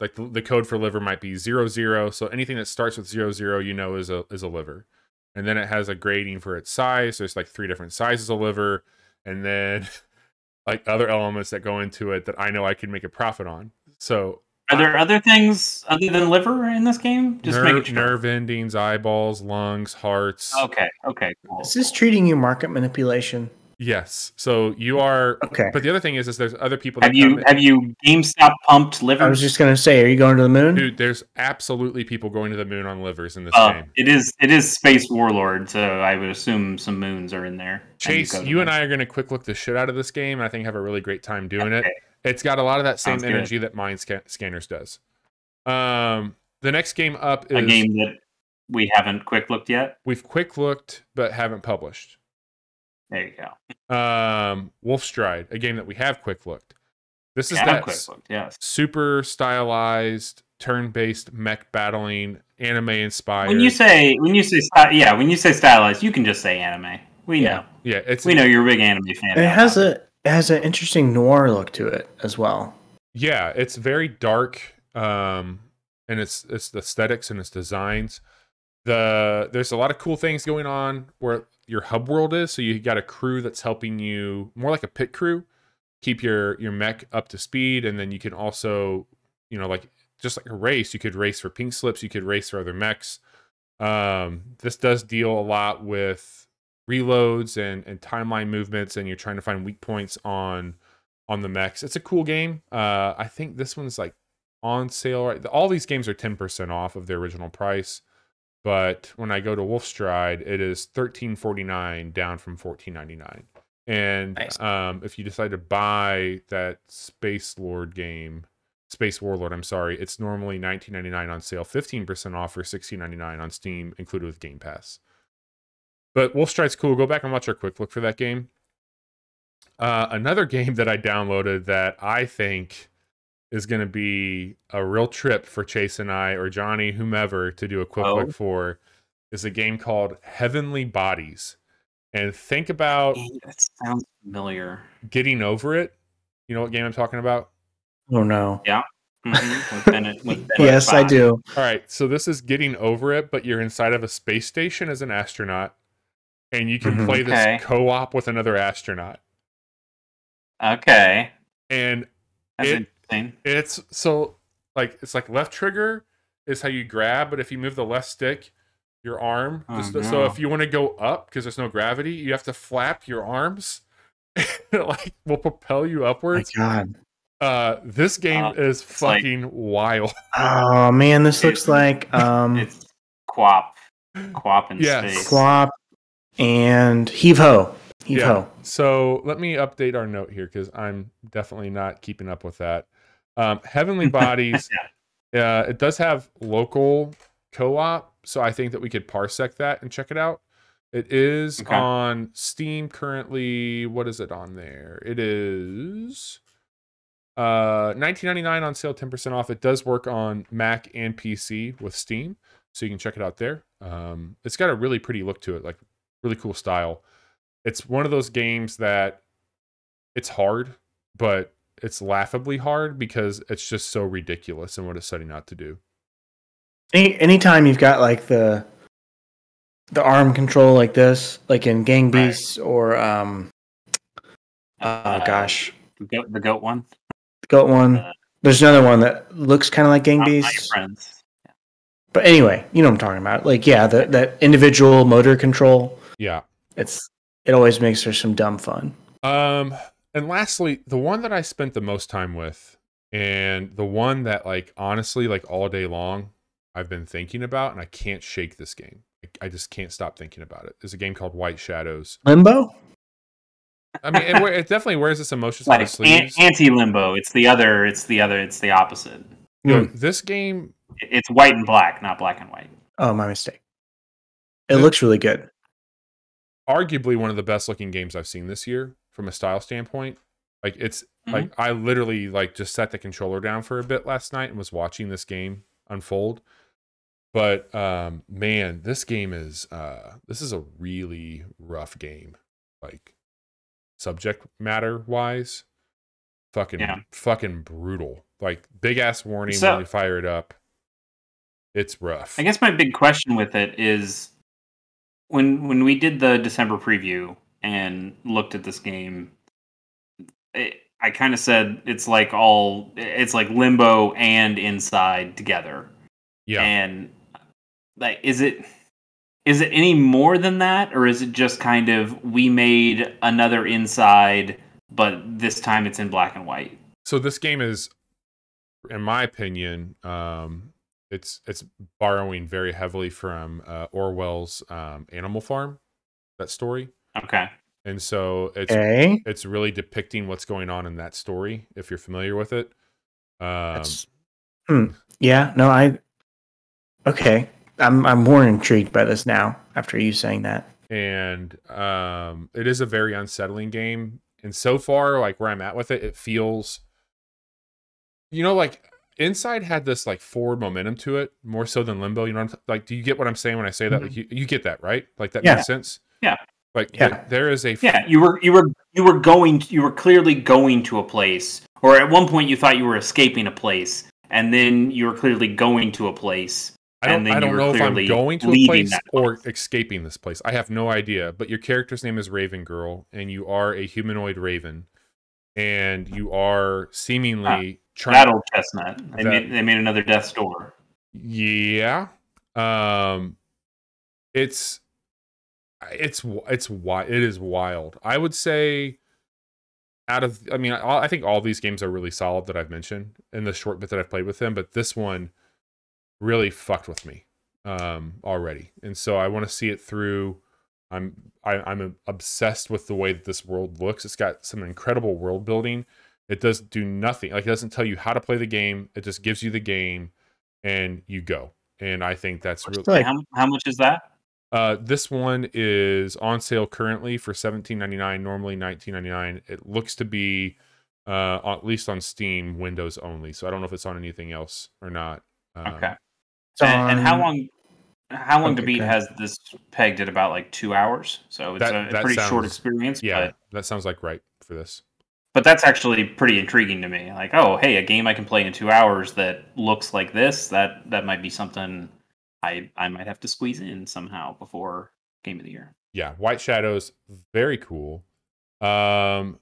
like the code for liver might be 00. So anything that starts with 00, you know, is a liver. And then it has a grading for its size. There's like 3 different sizes of liver. And then like other elements that go into it that I know I can make a profit on. So are there other things other than liver in this game? Just making sure. Nerve endings, eyeballs, lungs, hearts. Okay, cool. Is this treating you market manipulation? Yes. So you are okay. But the other thing is there's other people. Have you GameStop pumped livers? I was just gonna say, are you going to the moon, dude? There's absolutely people going to the moon on livers in this game. It is Space Warlord, so I would assume some moons are in there. Chase, you and I are gonna quick look the shit out of this game, and I think have a really great time doing it. It's got a lot of that same energy that Mind Scanners does. The next game up is a game that we haven't quick looked yet. We've quick looked but haven't published. There you go. Wolfstride, a game that we have quick looked. This is that super stylized, turn-based mech battling, anime inspired. When you say stylized, you can just say anime. We know. Yeah, we know you're a big anime fan. It has an interesting noir look to it as well. Yeah, it's very dark, and it's the aesthetics and its designs. There's a lot of cool things going on where your hub world is. So you got a crew that's helping you, more like a pit crew, keep your mech up to speed. And then you can also, like just like a race, you could race for pink slips, you could race for other mechs. This does deal a lot with reloads and timeline movements, and you're trying to find weak points on the mechs. It's a cool game. I think this one's like on sale. Right? All these games are 10% off of their original price, but when I go to Wolfstride, it is $13.49 down from $14.99. And Nice. If you decide to buy that Space Warlord, I'm sorry, it's normally $19.99 on sale, 15% off for $16.99 on Steam, included with Game Pass. But Wolfstride's cool. Go back and watch our quick look for that game. Another game that I downloaded that I think is going to be a real trip for Chase and I, or Johnny, whomever, to do a quick look for, is a game called Heavenly Bodies. And think about... That sounds familiar. Getting Over It. You know what game I'm talking about? Oh, no. Yeah. Mm-hmm. Yes, I do. All right, so this is Getting Over It, but you're inside of a space station as an astronaut, and you can play this co-op with another astronaut. Okay. And that's interesting. It's like left trigger is how you grab, but if you move the left stick, your arm. So if you want to go up because there's no gravity, you have to flap your arms. Like will propel you upwards. My God. This game is fucking wild. Oh man, this looks like it's Quap in space. Quap and Heave Ho. Heave Ho. So let me update our note here because I'm definitely not keeping up with that. Heavenly Bodies. It does have local co-op, so I think that we could parsec that and check it out. It is on Steam currently. What is it on there? It is $19.99 on sale, 10% off. It does work on Mac and PC with Steam, so you can check it out there. It's got a really pretty look to it, like really cool style. It's one of those games that it's hard, but it's laughably hard because it's just so ridiculous in what it's setting out to do. Anytime you've got like the arm control like this, like in Gang Beasts or the goat one. The goat one. There's another one that looks kind of like Gang Beasts. Friends. Yeah. But anyway, you know what I'm talking about. Like that individual motor control. Yeah. It always makes for some dumb fun. And lastly, the one that I spent the most time with, and the one that like honestly, like all day long, I've been thinking about, and I can't shake this game. I just can't stop thinking about it. There's a game called White Shadows. Limbo? I mean, it definitely wears its emotions on the sleeves. Anti-Limbo. It's the opposite. You know, this game... It's white and black, not black and white. Oh, my mistake. It looks really good. Arguably one of the best looking games I've seen this year from a style standpoint. Like it's like I literally like just set the controller down for a bit last night and was watching this game unfold. But man, this game is this is a really rough game. Like subject matter wise, fucking brutal. Like big ass warning when you fire it up. It's rough. I guess my big question with it is when we did the December preview and looked at this game, I kind of said it's like Limbo and Inside together. Yeah. And like, is it any more than that, or is it just kind of we made another Inside, but this time it's in black and white? So this game is, in my opinion, it's borrowing very heavily from Orwell's Animal Farm, that story. Okay. And so it's really depicting what's going on in that story, if you're familiar with it. Yeah, no, okay. I'm more intrigued by this now after you saying that. And it is a very unsettling game. And so far, like where I'm at with it, it feels, like Inside had this like forward momentum to it more so than Limbo. Like, do you get what I'm saying when I say that? Like, you get that, right? Like that makes sense. Yeah. Like there is a you were clearly going to a place, or at one point you thought you were escaping a place, and then you were clearly going to a place. I don't know if I'm going to a place or escaping this place. I have no idea. But your character's name is Raven Girl, and you are a humanoid raven, and you are seemingly trying. That old chestnut. They made another Death's Door. Yeah. It is wild. I would say I think all these games are really solid that I've mentioned in the short bit that I've played with them, but this one really fucked with me already. And so I want to see it through. I'm obsessed with the way that this world looks. It's got some incredible world building. It does do nothing. Like, it doesn't tell you how to play the game. It just gives you the game and you go. And I think that's really... Like, how much is that? This one is on sale currently for $17.99, normally $19.99. It looks to be, at least on Steam, Windows only. So I don't know if it's on anything else or not. Okay. And how long to beat has this pegged at? About like 2 hours. So it's a pretty short experience. Yeah, that sounds like right for this. But that's actually pretty intriguing to me. Like, oh, hey, a game I can play in 2 hours that looks like this, that might be something I might have to squeeze in somehow before Game of the Year. Yeah, White Shadows, very cool. I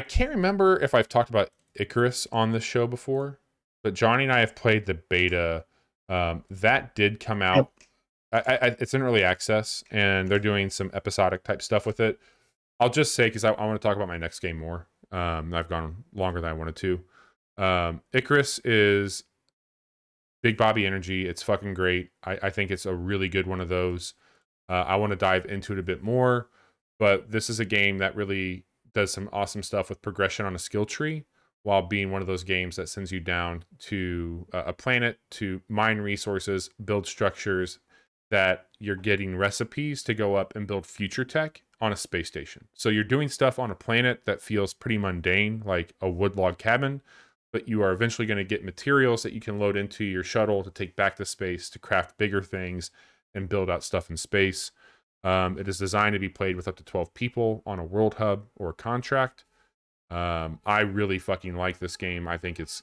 can't remember if I've talked about Icarus on this show before, but Johnny and I have played the beta. That did come out. It's in early access, and they're doing some episodic type stuff with it. I'll just say, because I want to talk about my next game more. I've gone longer than I wanted to. Icarus is Big Bobby energy. It's fucking great. I think it's a really good one of those. I want to dive into it a bit more, but this is a game that really does some awesome stuff with progression on a skill tree, while being one of those games that sends you down to a planet to mine resources, build structures, that you're getting recipes to go up and build future tech on a space station. So you're doing stuff on a planet that feels pretty mundane, like a wood log cabin, but you are eventually going to get materials that you can load into your shuttle to take back to space to craft bigger things and build out stuff in space. It is designed to be played with up to 12 people on a world hub or a contract. I really fucking like this game. I think it's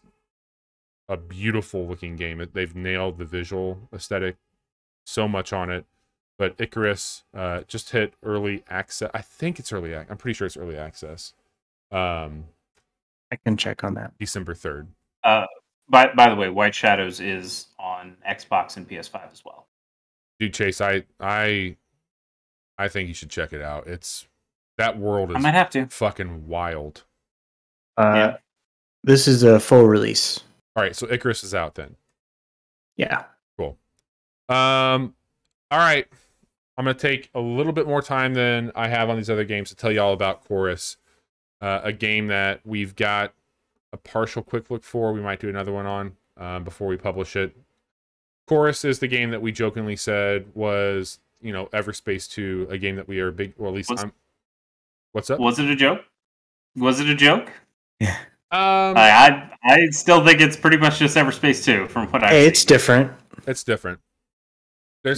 a beautiful looking game. They've nailed the visual aesthetic so much on it. But Icarus just hit early access. I think it's early access. I'm pretty sure it's early access. I can check on that. December 3rd. By the way, White Shadows is on Xbox and PS5 as well. Dude, Chase, I think you should check it out. That world is I might have to. Fucking wild. Yeah. This is a full release. All right, so Icarus is out then. Yeah. Cool. All right. I'm going to take a little bit more time than I have on these other games to tell you all about Chorus, a game that we've got a partial quick look for. We might do another one on before we publish it. Chorus is the game that we jokingly said was, Everspace 2, a game that we are big, or at least What's up? Was it a joke? Was it a joke? Yeah. I still think it's pretty much just Everspace 2 from what I've seen. It's different. It's different.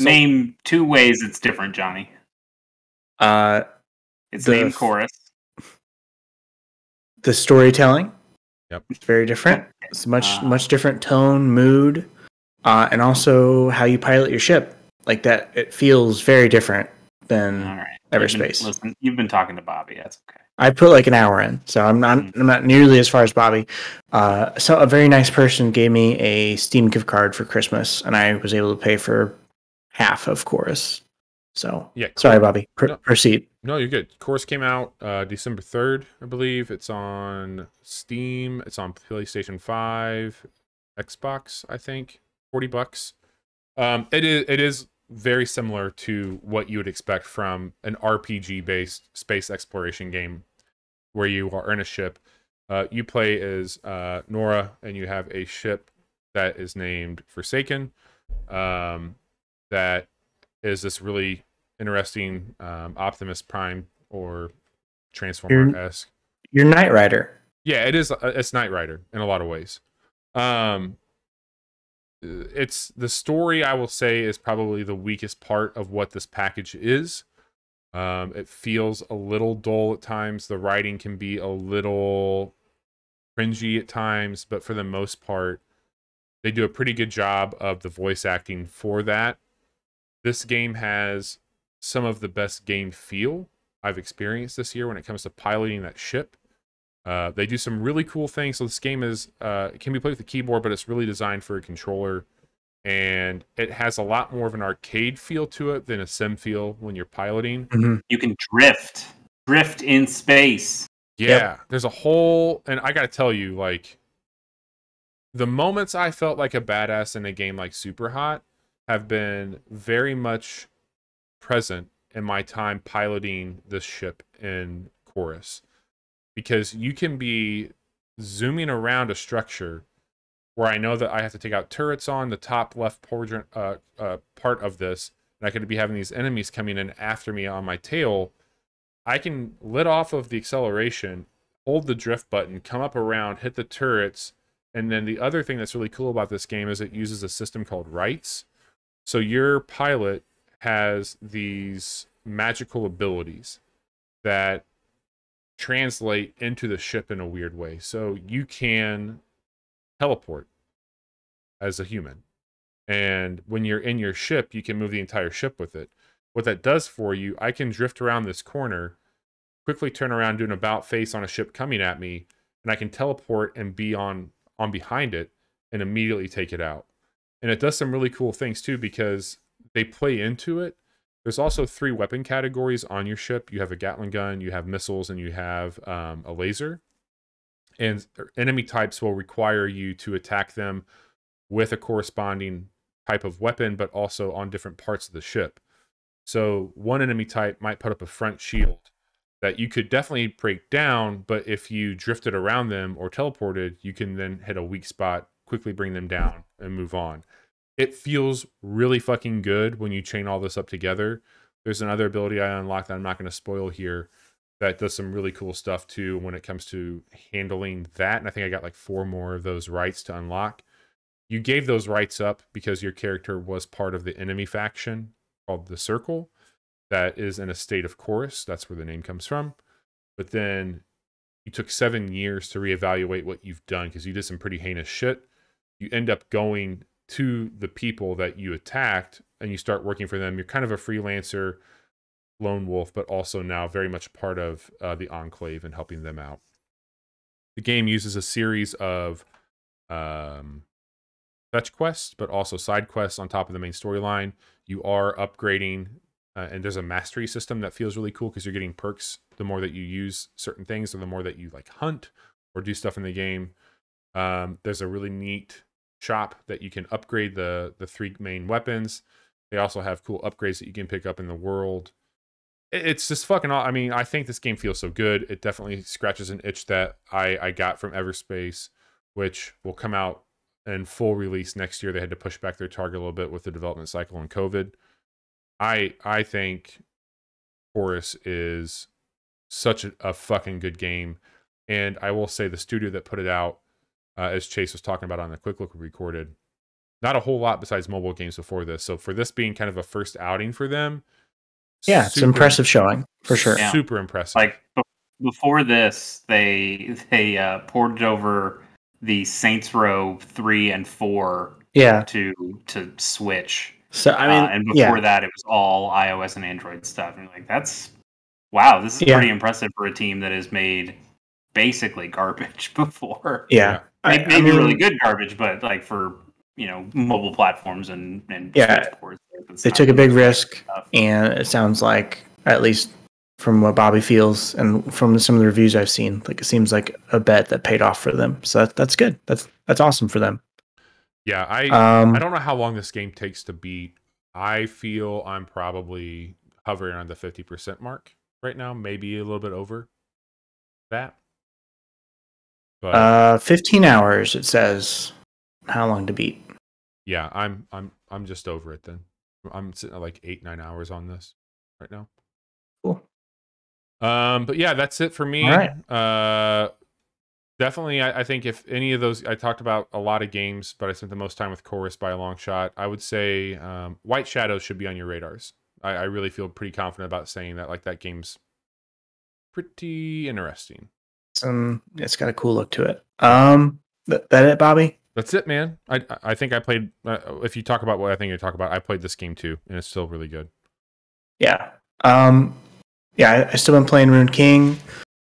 Name 2 ways it's different, Johnny. It's named Chorus. The storytelling. Yep. It's very different. It's much different tone, mood, and also how you pilot your ship. Like that, it feels very different than Everspace. Listen, you've been talking to Bobby. That's okay. I put like an hour in, so I'm not nearly as far as Bobby. So a very nice person gave me a Steam gift card for Christmas, and I was able to pay for half of Chorus. So yeah, sorry, Bobby. Proceed. No, you're good. Chorus came out December 3rd, I believe. It's on Steam. It's on PlayStation 5, Xbox, I think. $40. It is very similar to what you would expect from an RPG-based space exploration game where you are in a ship. You play as Nora, and you have a ship that is named Forsaken. That is this really interesting Optimus Prime or Transformer-esque. You're Knight Rider. Yeah, it is. It's Knight Rider in a lot of ways. It's the story, I will say, is probably the weakest part of what this package is. It feels a little dull at times. The writing can be a little cringy at times, but for the most part, they do a pretty good job of the voice acting for that. This game has some of the best game feel I've experienced this year when it comes to piloting that ship. They do some really cool things. So this game is it can be played with the keyboard, but it's really designed for a controller. and it has a lot more of an arcade feel to it than a sim feel when you're piloting. You can drift in space. Yeah, there's a whole, and I gotta tell you, like, the moments I felt like a badass in a game like Super Hot have been very much present in my time piloting this ship in Chorus, because you can be zooming around a structure where I know that I have to take out turrets on the top left part of this, and I could be having these enemies coming in after me on my tail. I can let off of the acceleration, hold the drift button, come up around, hit the turrets, and then the other thing that's really cool about this game is it uses a system called rights. So your pilot has these magical abilities that translate into the ship in a weird way. So you can teleport as a human, and when you're in your ship, you can move the entire ship with it. What that does for you, I can drift around this corner, quickly turn around, do an about face on a ship coming at me, and I can teleport and be on behind it and immediately take it out. And it does some really cool things too, because they play into it. There's also 3 weapon categories on your ship. You have a Gatling gun, you have missiles, and you have a laser. And enemy types will require you to attack them with a corresponding type of weapon, but also on different parts of the ship. So one enemy type might put up a front shield that you could definitely break down, but if you drifted around them or teleported, you can then hit a weak spot, quickly bring them down, and move on. It feels really fucking good when you chain all this up together. There's another ability I unlocked that I'm not going to spoil here that does some really cool stuff too when it comes to handling that. And I think I got like 4 more of those rights to unlock. You gave those rights up because your character was part of the enemy faction called the Circle that is in a state of Chorus. That's where the name comes from. But then you took 7 years to reevaluate what you've done because you did some pretty heinous shit. You end up going to the people that you attacked and you start working for them. You're kind of a freelancer, lone wolf, but also now very much part of the Enclave and helping them out. The game uses a series of fetch quests, but also side quests on top of the main storyline. You are upgrading, and there's a mastery system that feels really cool because you're getting perks the more that you use certain things or the more that you like hunt or do stuff in the game. There's a really neat shop that you can upgrade the 3 main weapons. They also have cool upgrades that you can pick up in the world. It's just fucking I mean, I think this game feels so good. It definitely scratches an itch that I got from Everspace, which will come out in full release next year. They had to push back their target a little bit with the development cycle and COVID. I think Chorus is such a fucking good game. And I will say the studio that put it out, as Chase was talking about on the Quick Look we recorded, not a whole lot besides mobile games before this. So for this being kind of a first outing for them, yeah, it's impressive showing for sure. Yeah. Super impressive. Like before this, they ported over the Saints Row 3 and 4 to Switch. So I mean, and before that, it was all iOS and Android stuff. And like, this is pretty impressive for a team that has made basically garbage before. Yeah, maybe really good garbage, but like for mobile platforms and ports, they took a big risk, and it sounds like, at least from what Bobby feels and from some of the reviews I've seen, like it seems like a bet that paid off for them. So that's good. That's awesome for them. Yeah, I don't know how long this game takes to beat. I feel I'm probably hovering on the 50% mark right now, maybe a little bit over that. But 15 hours it says how long to beat. Yeah, I'm just over it then. I'm sitting at like 8-9 hours on this right now. Cool. But yeah, that's it for me. All right. Definitely, I think if any of those, I talked about a lot of games, but I spent the most time with Chorus by a long shot. I would say White Shadows should be on your radars. I really feel pretty confident about saying that. Like, that game's pretty interesting. It's got a cool look to it. That it, Bobby? That's it, man. I think I played, if you talk about what I think you talk about, I played this game too, and it's still really good. Yeah. I still been playing Rune King.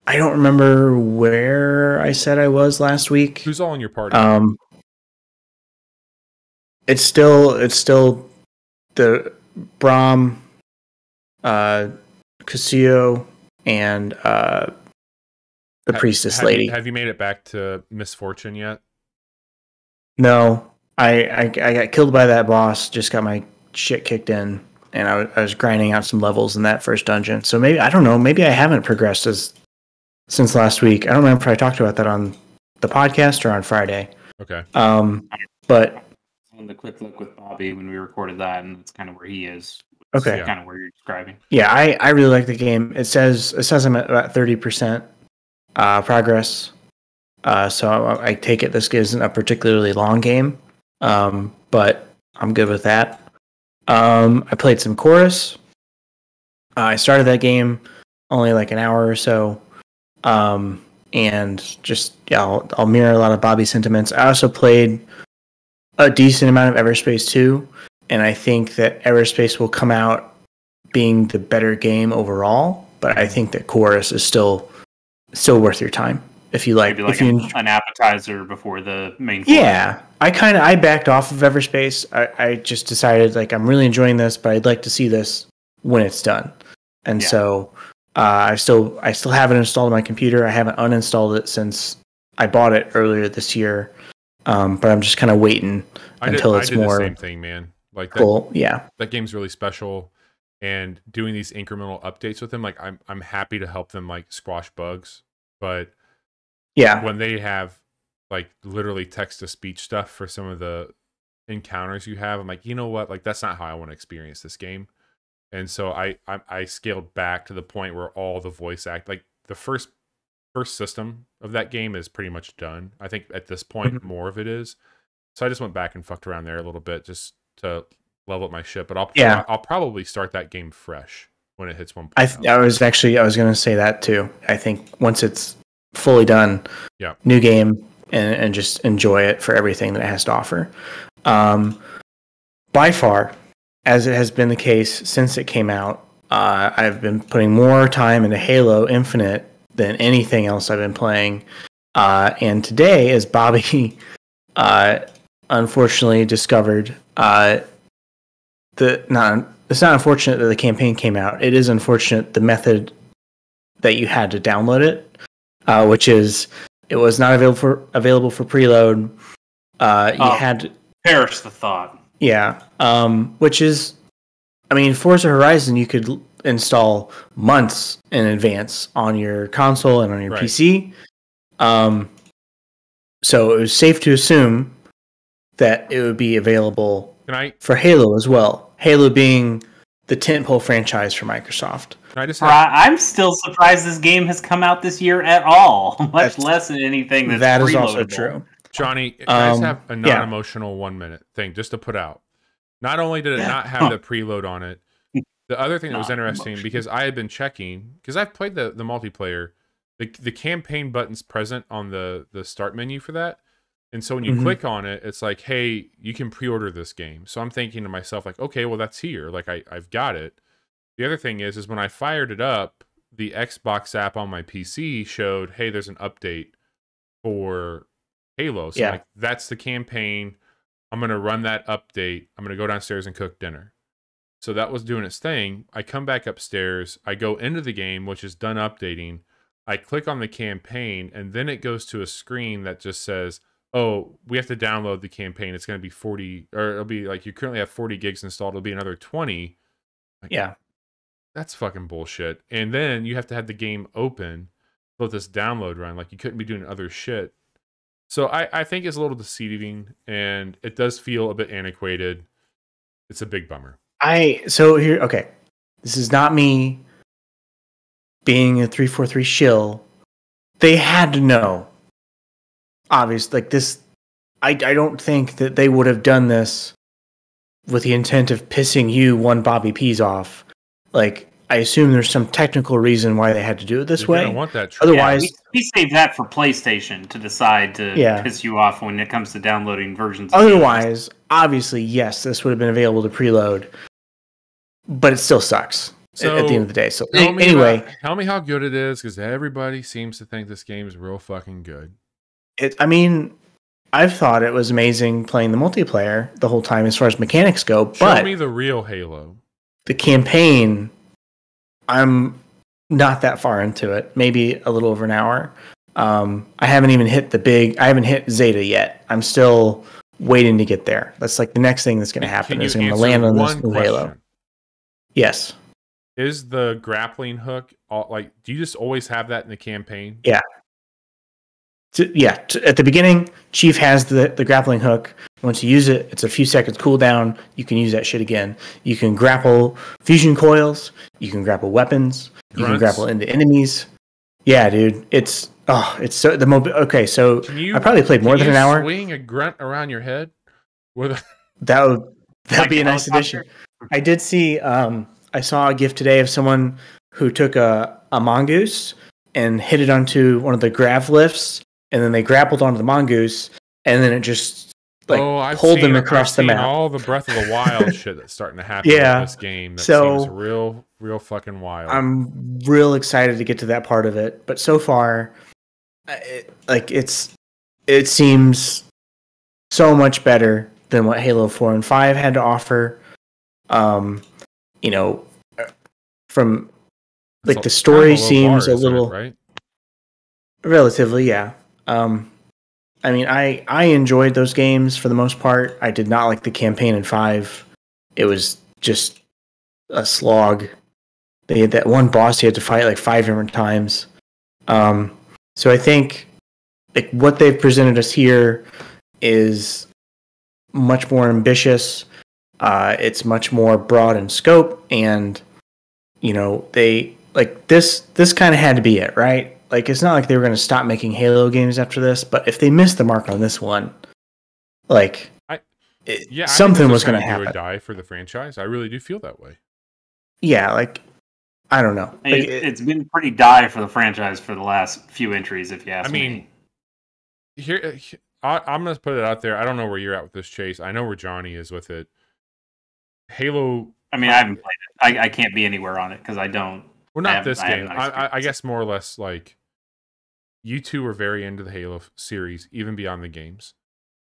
I don't remember where I said I was last week. Who's all in your party? it's still the Braum, Casio, and the priestess lady. Have you made it back to Misfortune yet? No, I got killed by that boss. Just got my shit kicked in, and I was grinding out some levels in that first dungeon. So maybe I don't know. Maybe I haven't progressed since last week. I don't remember if I talked about that on the podcast or on Friday. Okay. But on the quick look with Bobby when we recorded that, and that's kind of where he is. Okay. Kind of where you're describing. Yeah, I really like the game. It says I'm at about 30% progress. So I take it this isn't a particularly long game, but I'm good with that. I played some Chorus. I started that game only like an hour or so, and just I'll mirror a lot of Bobby's sentiments. I also played a decent amount of Everspace 2, and I think that Everspace will come out being the better game overall. But I think that Chorus is still worth your time. If you like, maybe like an appetizer before the main course. Yeah, I backed off of Everspace. I just decided like I'm really enjoying this, but I'd like to see this when it's done. And so I still have it installed on my computer. I haven't uninstalled it since I bought it earlier this year. But I'm just kind of waiting until it's more the same thing, man. Like that, cool. Yeah, that game's really special, and doing these incremental updates with them, like I'm happy to help them like squash bugs, but yeah, when they have like literally text to speech stuff for some of the encounters you have, I'm like, you know what? Like that's not how I want to experience this game. And so I scaled back to the point where all the voice act, like the first system of that game is pretty much done. I think at this point more of it is. So I just went back and fucked around there a little bit just to level up my shit. But I'll probably start that game fresh when it hits 1.0. I was going to say that too. I think once it's fully done, new game, and just enjoy it for everything that it has to offer. By far, as it has been the case since it came out, I've been putting more time into Halo Infinite than anything else I've been playing. And today, as Bobby unfortunately discovered, it's not unfortunate that the campaign came out. It is unfortunate the method that you had to download it. Which is, it was not available for preload. You had to perish the thought. Yeah. Which is, I mean, Forza Horizon you could install months in advance on your console and on your PC. So it was safe to assume that it would be available for Halo as well. Halo being the tentpole franchise for Microsoft. I'm still surprised this game has come out this year at all, much less than anything that's is also true. Johnny, can I just have a non-emotional 1 minute thing just to put out? Not only did it not have the preload on it, the other thing that was interesting, because I had been checking, because I've played the multiplayer, the campaign button's present on the start menu for that. And so when you click on it, it's like, hey, you can pre-order this game. So I'm thinking to myself, like, okay, well, that's here. Like, I've got it. The other thing is when I fired it up, the Xbox app on my PC showed, hey, there's an update for Halo. So like, that's the campaign. I'm going to run that update. I'm going to go downstairs and cook dinner. So that was doing its thing. I come back upstairs. I go into the game, which is done updating. I click on the campaign, and then it goes to a screen that just says, oh, we have to download the campaign. It's going to be 40, or it'll be like you currently have 40 gigs installed. It'll be another 20. Like, that's fucking bullshit. And then you have to have the game open to let this download run. Like, you couldn't be doing other shit. So I think it's a little deceiving, and it does feel a bit antiquated. It's a big bummer. This is not me being a 343 shill. They had to know. Obviously, like this, I don't think that they would have done this with the intent of pissing you one Bobby Peas off. Like, I assume there's some technical reason why they had to do it this way. I don't want that. Otherwise, we saved that for PlayStation to decide to piss you off when it comes to downloading versions. Otherwise, obviously, yes, this would have been available to preload, but it still sucks at the end of the day. So anyway, tell me how good it is, because everybody seems to think this game is real fucking good. I mean, I've thought it was amazing playing the multiplayer the whole time as far as mechanics go. Show me the real Halo. The campaign, I'm not that far into it. Maybe a little over an hour. I haven't even hit I haven't hit Zeta yet. I'm still waiting to get there. That's like the next thing that's going to happen is I'm going to land on this new Halo. Yes. Is the grappling hook do you just always have that in the campaign? Yeah. At the beginning, Chief has the grappling hook. Once you use it, it's a few seconds cooldown. You can use that shit again. You can grapple fusion coils. You can grapple weapons. You can grapple into enemies. Yeah, dude. It's so okay. So I probably played more than an hour. Swing a grunt around your head. That'd be a nice addition. I did see. I saw a GIF today of someone who took a mongoose and hit it onto one of the grav lifts, and then they grappled onto the mongoose, and then it just pulled them across the map. All the Breath of the Wild shit that's starting to happen in this game. That seems real fucking wild. I'm real excited to get to that part of it, but so far, it seems so much better than what Halo 4 and 5 had to offer. From the story seems a little right? Relatively, yeah. I mean, I enjoyed those games for the most part. I did not like the campaign in 5. It was just a slog. They had that one boss you had to fight like 5 different times. So I think what they've presented us here is much more ambitious. It's much more broad in scope, and they this kind of had to be it, right? Like, it's not like they were going to stop making Halo games after this, but if they missed the mark on this one, something was going to happen. Do or die for the franchise. I really do feel that way. Yeah, I don't know. It's been pretty die for the franchise for the last few entries, if you ask me. Here, I'm going to put it out there. I don't know where you're at with this, Chase. I know where Johnny is with it. Halo. I mean, I haven't played it. I can't be anywhere on it because I don't. Well, not this game. I guess more or less you two are very into the Halo series, even beyond the games.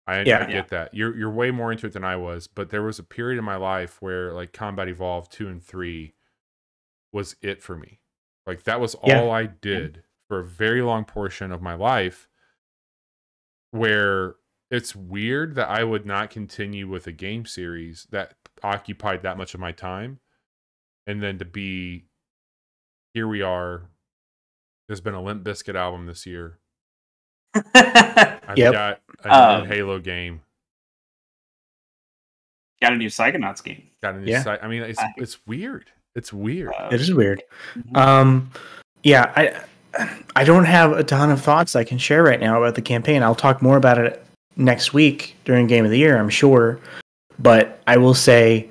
I get that. You're way more into it than I was, but there was a period in my life where Combat Evolved 2 and 3 was it for me. That was all I did for a very long portion of my life, where it's weird that I would not continue with a game series that occupied that much of my time, and then to be here we are. There's been a Limp Bizkit album this year. I've got a new Halo game. Got a new Psychonauts game. Got a new I mean, it's weird. It's weird. It is weird. I don't have a ton of thoughts I can share right now about the campaign. I'll talk more about it next week during Game of the Year, I'm sure. But I will say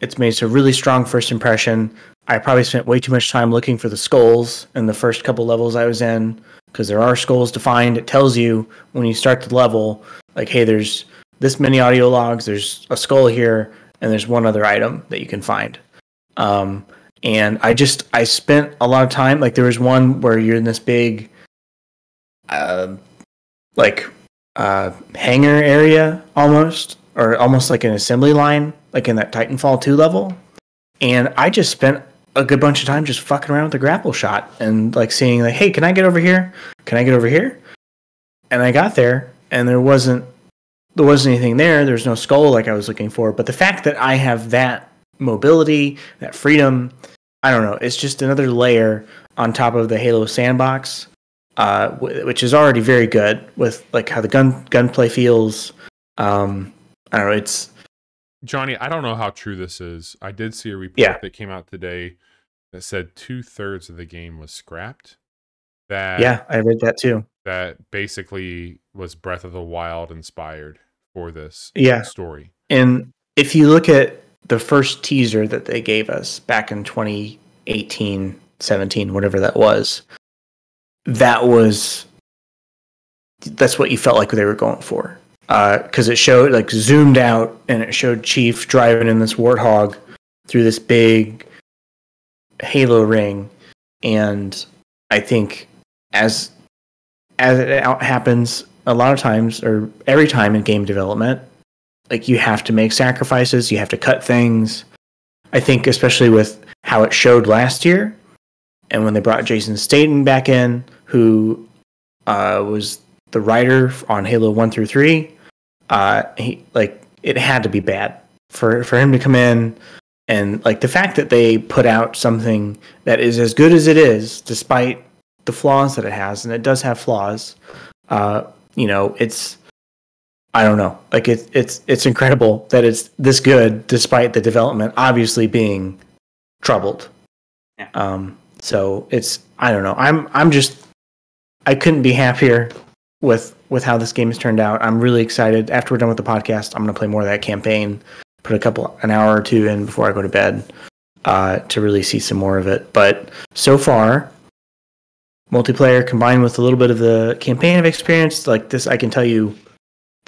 it's made a really strong first impression. I probably spent way too much time looking for the skulls in the first couple levels I was in, because there are skulls to find. It tells you when you start the level, hey, there's this many audio logs, there's a skull here, and there's one other item that you can find. And I spent a lot of time, there was one where you're in this big, hangar area almost, or almost like an assembly line, in that Titanfall 2 level. And I just spent a good bunch of time just fucking around with the grapple shot and seeing hey, can I get over here? Can I get over here? And I got there, and there wasn't anything there. There's no skull I was looking for. But the fact that I have that mobility, that freedom, I don't know. It's just another layer on top of the Halo sandbox, which is already very good with how the gunplay feels. I don't know. It's Johnny. I don't know how true this is. I did see a report that came out today that said 2/3 of the game was scrapped. I read that too. That basically was Breath of the Wild inspired for this story. And if you look at the first teaser that they gave us back in 2018, 17, whatever that was, that's what you felt like they were going for. Because it showed, zoomed out, and it showed Chief driving in this Warthog through this big Halo ring. And I think as it happens, a lot of times, or every time in game development, like you have to make sacrifices, you have to cut things. I think especially with how it showed last year, and when they brought Jason Staten back in, who was the writer on Halo 1 through 3, he like it had to be bad for him to come in, and like the fact that they put out something that is as good as it is, despite the flaws that it has, and it does have flaws. It's I don't know, like it's incredible that it's this good despite the development obviously being troubled. Yeah. So it's I don't know. I couldn't be happier with how this game has turned out. I'm really excited. After we're done with the podcast, I'm going to play more of that campaign, put an hour or two in before I go to bed, to really see some more of it. But so far, multiplayer combined with a little bit of the campaign of experience like this, I can tell you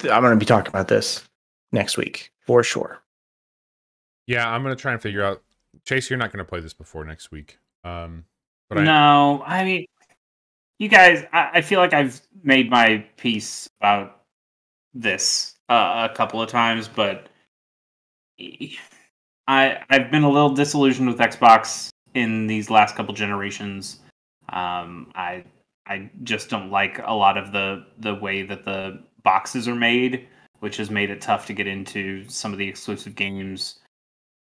I'm going to be talking about this next week for sure. Yeah, I'm going to try and figure out. Chase, you're not going to play this before next week. But no, I mean, you guys, I feel like I've made my peace about this a couple of times, but I've been a little disillusioned with Xbox in these last couple generations. I just don't like a lot of the way that the boxes are made, which has made it tough to get into some of the exclusive games.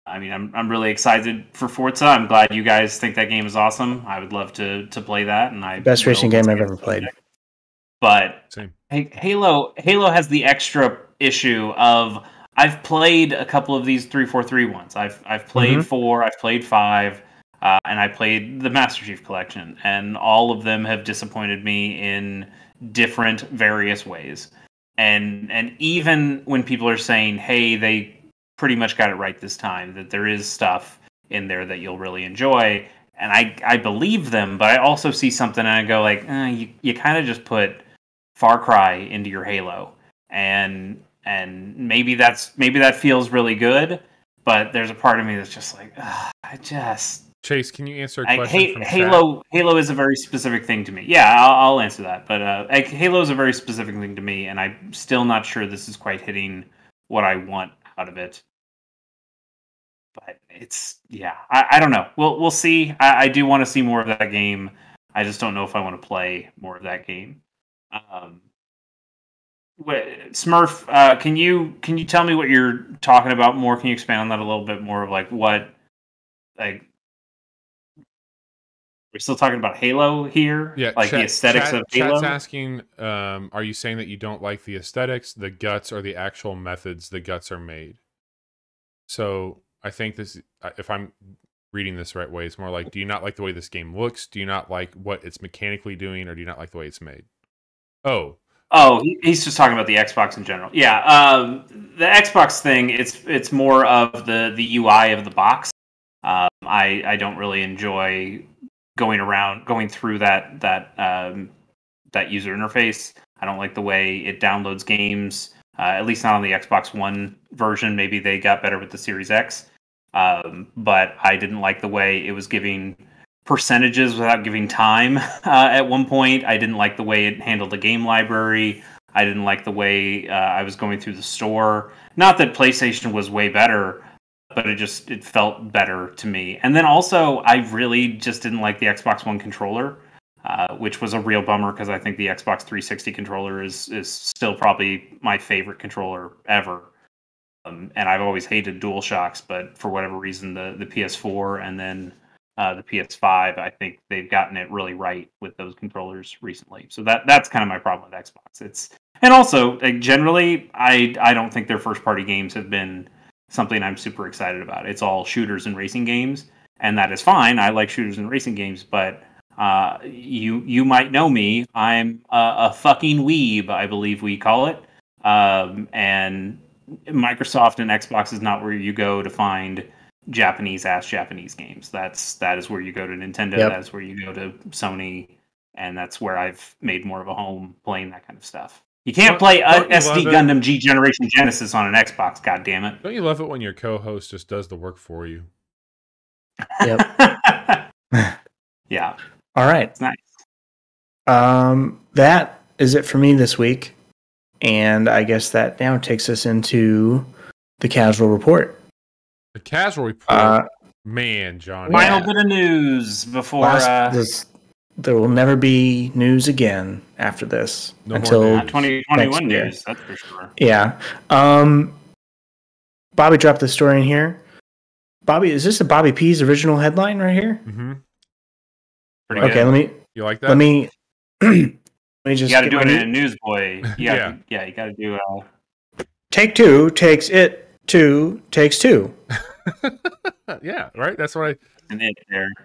I mean, I'm really excited for Forza. I'm glad you guys think that game is awesome. I would love to play that, and best racing game I've ever played. But same. Halo has the extra issue of I've played a couple of these 343 ones. I've played 4, I've played 5, and I played the Master Chief Collection, and all of them have disappointed me in different, various ways. And even when people are saying, "Hey, they pretty much got it right this time," that there is stuff in there that you'll really enjoy, and I believe them, but I also see something and I go like, you kind of just put Far Cry into your Halo, and maybe that feels really good, but there's a part of me that's just like, Chase, can you answer a question from Halo? chat? Halo is a very specific thing to me. Yeah, I'll answer that. But Halo is a very specific thing to me, and I'm still not sure this is quite hitting what I want out of it. But it's I don't know. We'll see. I do want to see more of that game. I just don't know if I want to play more of that game. Smurf, can you tell me what you're talking about more? Can you expand on that a little bit more of like what we're still talking about Halo here? Yeah, like the aesthetics of Halo? Chat's asking, are you saying that you don't like the aesthetics, the guts, or the actual methods the guts are made? So I think this, if I'm reading this the right way, it's more like, do you not like the way this game looks? Do you not like what it's mechanically doing? Or do you not like the way it's made? Oh, he's just talking about the Xbox in general. Yeah, the Xbox thing, it's more of the UI of the box. I don't really enjoy going through that user interface. I don't like the way it downloads games, at least not on the Xbox One version. Maybe they got better with the Series X, but I didn't like the way it was giving percentages without giving time at one point. I didn't like the way it handled the game library. I didn't like the way I was going through the store. Not that PlayStation was way better, but it felt better to me. And then also, I really just didn't like the Xbox One controller, which was a real bummer because I think the Xbox 360 controller is still probably my favorite controller ever. And I've always hated DualShocks, but for whatever reason, the PS4 and then the PS5, I think they've gotten it really right with those controllers recently. So that's kind of my problem with Xbox. And also, generally, I don't think their first-party games have been something I'm super excited about. It's all shooters and racing games, and that is fine. I like shooters and racing games, but you might know me. I'm a fucking weeb, I believe we call it. And Microsoft and Xbox is not where you go to find Japanese games. That is where you go to Nintendo. Yep. That's where you go to Sony, and that's where I've made more of a home playing that kind of stuff. You can't play SD Gundam G Generation Genesis on an Xbox, goddammit. Don't you love it when your co-host just does the work for you? Yep. Yeah. All right. It's nice. That is it for me this week. And I guess that now takes us into the casual report. The casual report. Man, John. Final bit of news before... there will never be news again after this. Until 2021 news, that's for sure. Yeah. Bobby dropped the story in here. Bobby, is this a Bobby P's original headline right here? Mm-hmm. Okay, You like that? let me just... You got to do it in a Newsboy. You got to do... Take two takes it two takes two. Yeah, right? That's what an it there. I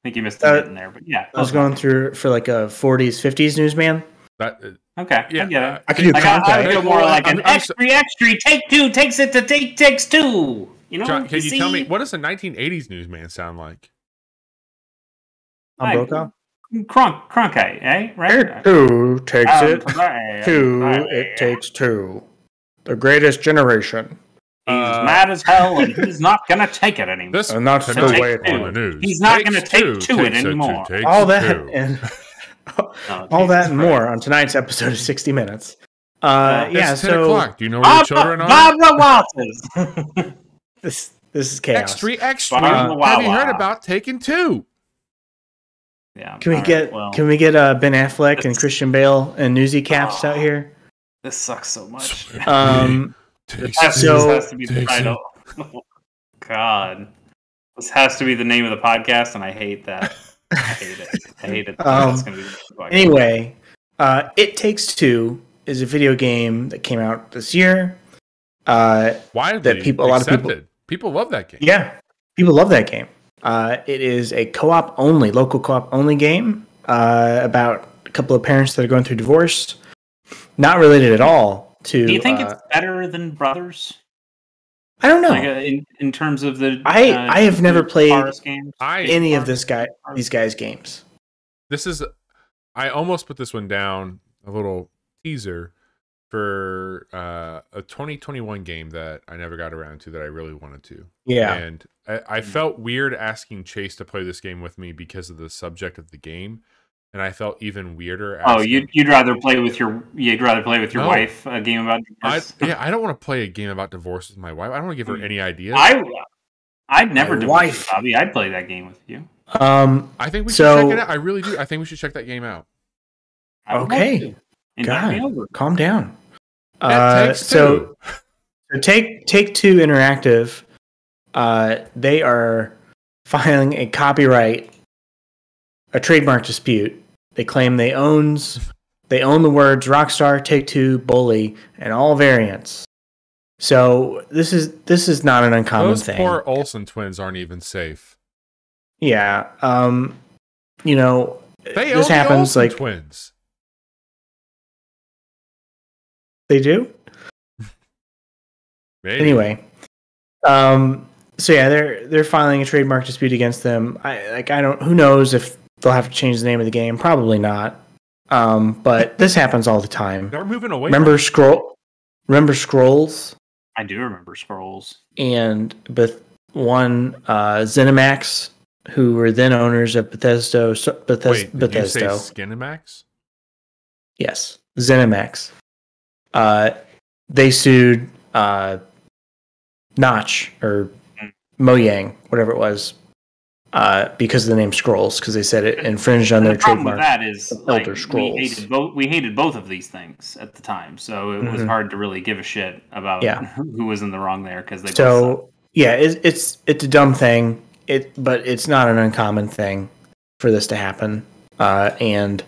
think you missed a bit in there, but yeah. I was going through for like a 40s, 50s newsman. Okay, yeah, I get it. I can do content. I would go more like an extra, take two, takes it to takes two. You know, John, can you tell me, what does a 1980s newsman sound like? Brokaw? Cronkite, eh? Right? Two takes it. Two, it takes two. The greatest generation. He's mad as hell, and he's not going to take it anymore. And that's the way it on the news. He's not going to take to it anymore. All that and all that and more on tonight's episode of 60 Minutes. It's 10 o'clock. Do you know where the children are? Barbara Walters. This is chaos. Extra. Have you heard about Taken 2? Yeah. Can we get Ben Affleck and Christian Bale and Newsy caps out here? This sucks so much. This has to be the title. Oh, God. This has to be the name of the podcast, and I hate that. I hate it. That's gonna be the anyway, It Takes Two is a video game that came out this year. Widely accepted. People love that game. Yeah, people love that game. It is a local co-op only game about a couple of parents that are going through divorce. Not related at all to... Do you think it's better than Brothers? I don't know. Like, in terms of the... I have never played any of these guys' games. I almost put this one down, a little teaser, for a 2021 game that I never got around to that I really wanted to. Yeah. And I felt weird asking Chase to play this game with me because of the subject of the game. And I felt even weirder. You'd rather play with your wife a game about divorce? I don't want to play a game about divorce with my wife. I don't want to give her any ideas. I'd never divorce Bobby. I'd play that game with you. I think we should check it out. I really do. I think we should check that game out. Okay. God, calm down. So Take Two Interactive. They are filing a trademark dispute. They claim they own the words Rockstar, Take Two, Bully, and all variants. So this is not an uncommon thing. Those poor Olsen twins aren't even safe. Yeah. They this happens like twins. They do? Maybe. Anyway. So yeah, they're filing a trademark dispute against them. Who knows if they'll have to change the name of the game? Probably not. But this happens all the time. They're moving away. Remember Scrolls? I do remember Scrolls. And ZeniMax, who were then owners of Bethesda. Wait, did you say Skinemax? Yes, ZeniMax. They sued Notch or Mojang, whatever it was, because of the name Scrolls, because they said it infringed on their trademark. The problem with that is Elder Scrolls. We hated both of these things at the time, so it was hard to really give a shit about who was in the wrong there because they. So it's a dumb thing. But it's not an uncommon thing for this to happen. And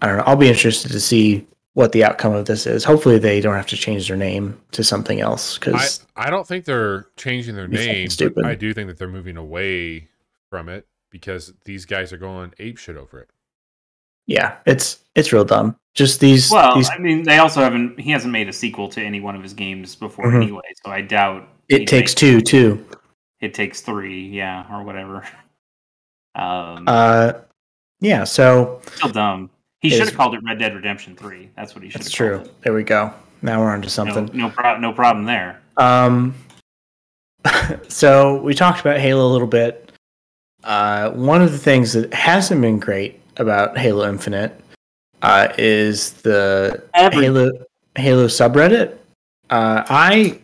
I don't know. I'll be interested to see what the outcome of this is. Hopefully, they don't have to change their name to something else. Because I don't think they're changing their name. But I do think that they're moving away from it because these guys are going apeshit over it. Yeah, it's real dumb. Just these. I mean, they also haven't. He hasn't made a sequel to any one of his games before anyway. So I doubt It Takes Two too. It Takes Three, or whatever. Yeah. So still dumb. He should have called it Red Dead Redemption 3. That's what he should have called it. That's true. There we go. Now we're onto something. No problem there. So we talked about Halo a little bit. One of the things that hasn't been great about Halo Infinite is the Halo subreddit. I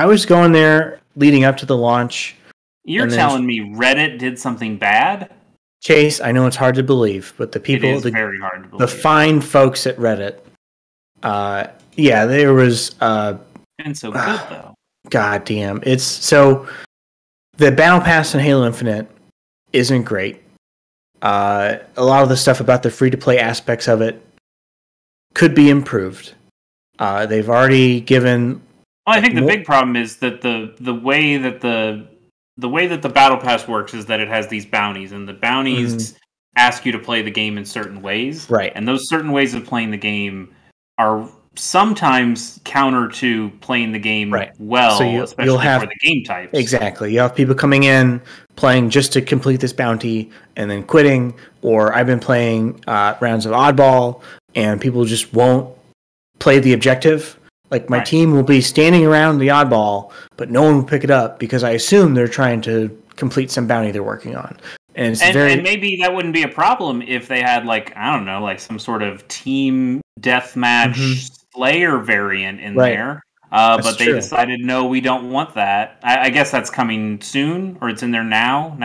was going there leading up to the launch. You're telling me Reddit did something bad? Chase, I know it's hard to believe, but the people, it is very hard to believe. The fine folks at Reddit, there was. And so good though. God damn, it's so. The Battle Pass in Halo Infinite isn't great. A lot of the stuff about the free-to-play aspects of it could be improved. They've already given. Well, I think the big problem is that the way that the Battle Pass works is that it has these bounties, and the bounties ask you to play the game in certain ways. Right. And those certain ways of playing the game are sometimes counter to playing the game well, so especially for the game types. Exactly. You have people coming in, playing just to complete this bounty, and then quitting. Or I've been playing rounds of Oddball, and people just won't play the objective. Like, my team will be standing around the Oddball, but no one will pick it up because I assume they're trying to complete some bounty they're working on. And maybe that wouldn't be a problem if they had, like, I don't know, like some sort of team deathmatch Slayer variant in there. But they decided, no, we don't want that. I guess that's coming soon, or it's in there now.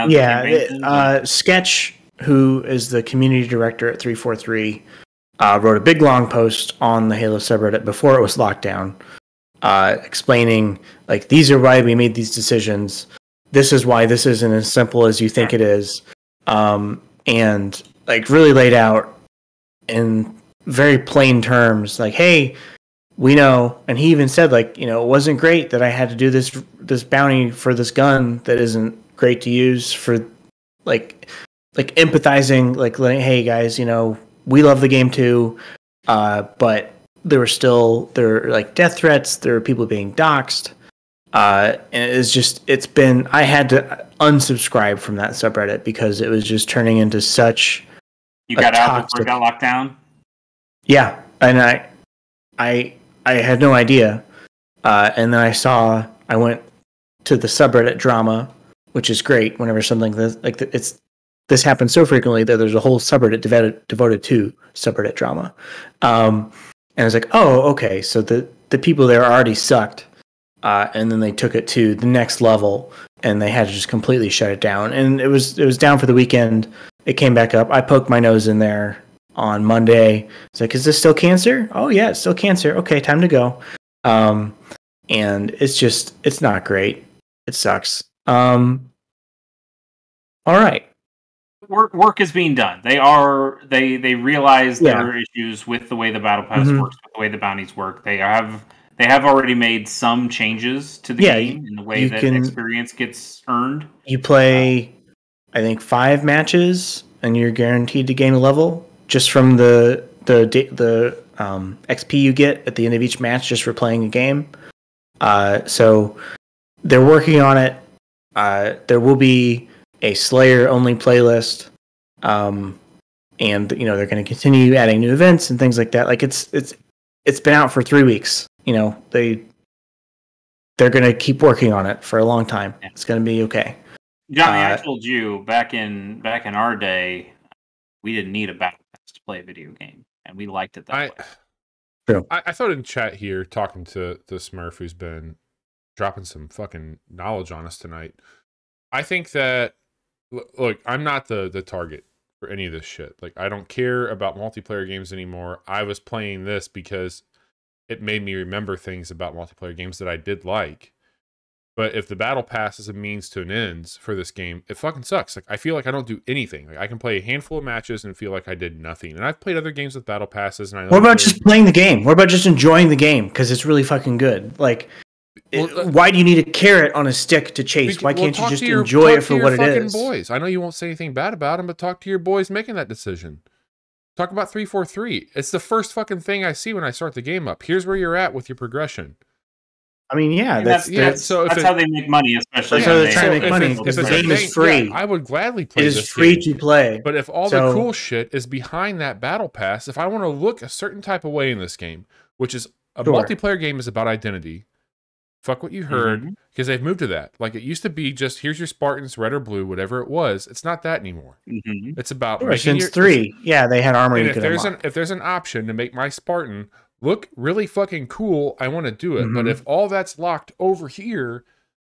Sketch, who is the community director at 343, wrote a big long post on the Halo subreddit before it was locked down, explaining, like, these are why we made these decisions. This is why this isn't as simple as you think it is. And, like, really laid out in very plain terms, like, hey, we know, and he even said, like, you know, it wasn't great that I had to do this bounty for this gun that isn't great to use for, like empathizing, like, hey guys, you know, we love the game too, but there were like death threats, there were people being doxxed, and I had to unsubscribe from that subreddit because it was just turning into such. You got out before it got locked down? Yeah, and I had no idea, and then I went to the subreddit drama, which is great. Whenever something this happens so frequently that there's a whole subreddit devoted to subreddit drama, and I was like, oh, okay, so the people there already sucked, and then they took it to the next level, and they had to just completely shut it down, and it was down for the weekend. It came back up. I poked my nose in there on Monday. It's like, is this still cancer? Oh yeah, it's still cancer. Okay, time to go. And it's not great. It sucks. All right. Work is being done. They realize there are issues with the way the Battle Pass works, with the way the bounties work. They have already made some changes to the game in the way that experience gets earned. You play, I think, 5 matches, and you're guaranteed to gain a level just from the XP you get at the end of each match just for playing a game. So they're working on it. There will be a Slayer only playlist, and you know, they're going to continue adding new events and things like that. Like, it's been out for 3 weeks. You know, they're going to keep working on it for a long time. Yeah. It's going to be okay. Johnny, I told you back in our day, we didn't need a Battle Pass to play a video game, and we liked it that way. True. I thought in chat here, talking to the Smurf, who's been dropping some fucking knowledge on us tonight. I think that, look, I'm not the target for any of this shit. Like, I don't care about multiplayer games anymore. I was playing this because it made me remember things about multiplayer games that I did like. But if the Battle Pass is a means to an end for this game, it fucking sucks. Like, I feel like I don't do anything. Like, I can play a handful of matches and feel like I did nothing. And I've played other games with Battle Passes. And I know what about just playing the game? What about just enjoying the game? Because it's really fucking good. Like, why do you need a carrot on a stick to chase? Why can't you just enjoy it for what it is? Boys. I know you won't say anything bad about them, but talk to your boys making that decision. Talk about 343. It's the first fucking thing I see when I start the game up. Here's where you're at with your progression. I mean, that's how they make money, especially. That's how they're trying to make money. If the game is free, I would gladly play this. It is free to play. But if all the cool shit is behind that Battle Pass, if I want to look a certain type of way in this game, which is a multiplayer game is about identity, fuck what you heard, because they've moved to that. Like, it used to be just, here's your Spartans, red or blue, whatever it was. It's not that anymore. It's about since 3. Yeah, they had armor. And if there's an option to make my Spartan look really fucking cool. I want to do it. But if all that's locked over here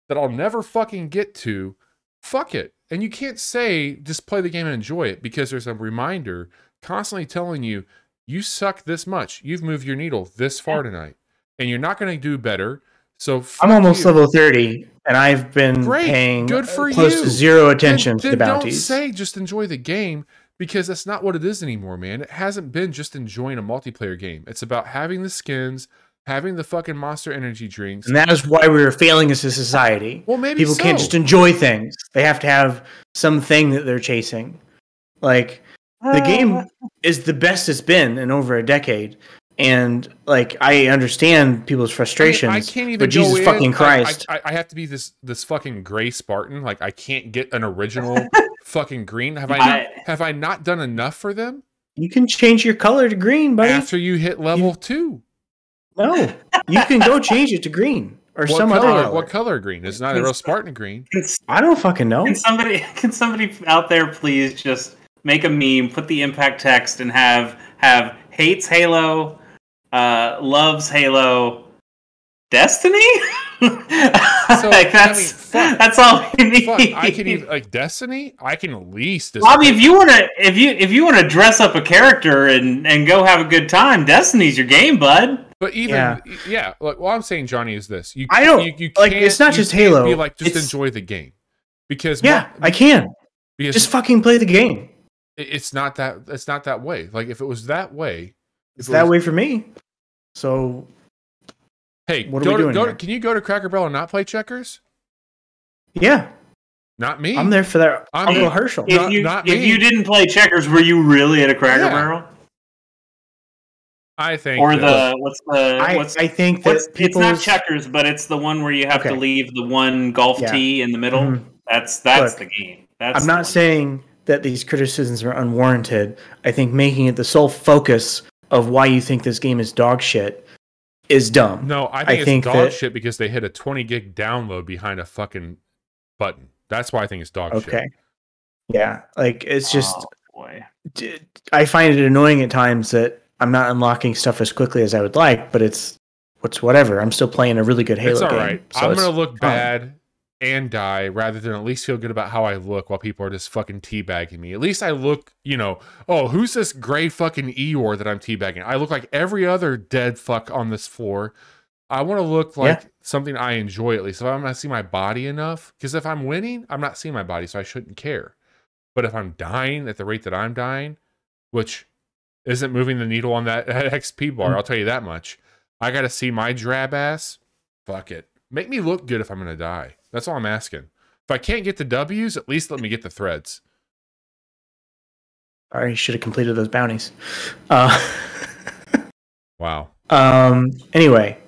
that I'll never fucking get to, fuck it. And you can't say just play the game and enjoy it, because there's a reminder constantly telling you, you suck this much. You've moved your needle this far tonight, and you're not going to do better. So I'm almost level 30, and I've been paying good for close to zero attention to the bounties. Don't say just enjoy the game, because that's not what it is anymore, man. It hasn't been just enjoying a multiplayer game. It's about having the skins, having the fucking Monster Energy drinks. And that is why we are failing as a society. Well, maybe people can't just enjoy things. They have to have something that they're chasing. Like, the game is the best it's been in over a decade. And, like, I understand people's frustrations. I can't even but Jesus fucking Christ. I have to be this fucking gray Spartan. Like, I can't get an original fucking green. Have I not done enough for them? You can change your color to green, buddy. After you hit level 2. No, you can go change it to green or some other color. What color green? It's not a real Spartan green. I don't fucking know. Can somebody out there please just make a meme, put the impact text, and have hates Halo, loves Halo, Destiny? So, like that's all we need. Fuck, I can even, like, Destiny. I can at least. Bobby, if you wanna dress up a character and go have a good time, Destiny's your game, bud. But even like, what I'm saying, Johnny, is this: you like, it's not just Halo. Be like, just enjoy the game, because I can. Because just fucking play the game. It's not that way. Like, if it was that way, it's that way for me. So, hey, what are we doing here? Can you go to Cracker Barrel and not play checkers? Yeah. Not me. I'm there for that. Uncle Herschel. If you didn't play checkers, were you really at a Cracker Barrel? I think. Or I think that it's not checkers, but it's the one where you have to leave the one golf tee in the middle. Mm-hmm. That's the game. I'm not saying that these criticisms are unwarranted. I think making it the sole focus of why you think this game is dog shit is dumb. No, I think it's dog shit because they hit a 20 gig download behind a fucking button. That's why I think it's dog shit. Okay. Yeah, like, it's just... Oh, boy. I find it annoying at times that I'm not unlocking stuff as quickly as I would like, but it's whatever. I'm still playing a really good Halo game. It's all right. So I'm going to look bad and die rather than at least feel good about how I look while people are just fucking teabagging me. At least I look, oh, who's this gray fucking Eeyore that I'm teabagging? I look like every other dead fuck on this floor. I want to look like something I enjoy at least. If I'm not seeing my body enough, because if I'm winning, I'm not seeing my body, so I shouldn't care. But if I'm dying at the rate that I'm dying, which isn't moving the needle on that XP bar, I'll tell you that much. I got to see my drab ass. Fuck it. Make me look good if I'm going to die. That's all I'm asking. If I can't get the W's, at least let me get the threads. All right, you should have completed those bounties. Wow. Anyway.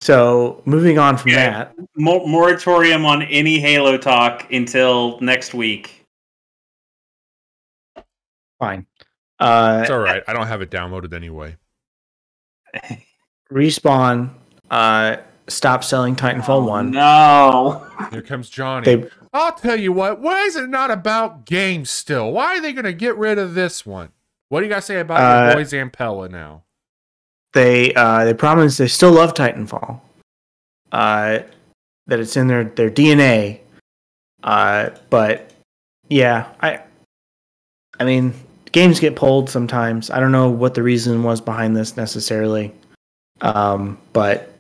So, moving on from that. Moratorium on any Halo talk until next week. Fine. It's all right. I don't have it downloaded anyway. Respawn stop selling Titanfall 1. No. Here comes Johnny. I'll tell you what. Why is it not about games still? Why are they going to get rid of this one? What do you guys say about your boy Zampella now? They promise they still love Titanfall. That it's in their DNA. But yeah, I mean, games get pulled sometimes. I don't know what the reason was behind this necessarily. But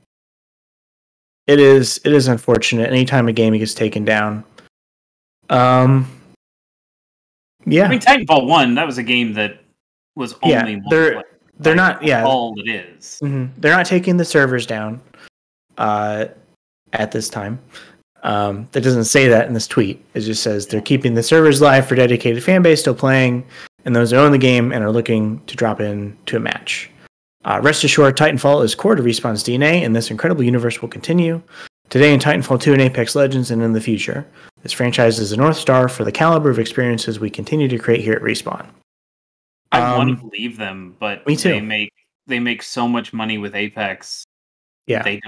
it is unfortunate anytime a game gets taken down. Yeah. I mean, Titanfall 1, that was a game that was only they're not all it is. Mm-hmm. They're not taking the servers down at this time. That doesn't say that in this tweet. It just says they're keeping the servers live for dedicated fan base still playing, and those that own the game and are looking to drop in to a match. Rest assured, Titanfall is core to Respawn's DNA, and this incredible universe will continue. Today in Titanfall 2 and Apex Legends and in the future. This franchise is a North Star for the caliber of experiences we continue to create here at Respawn. I want to believe them, but me too. They make so much money with Apex. Yeah. I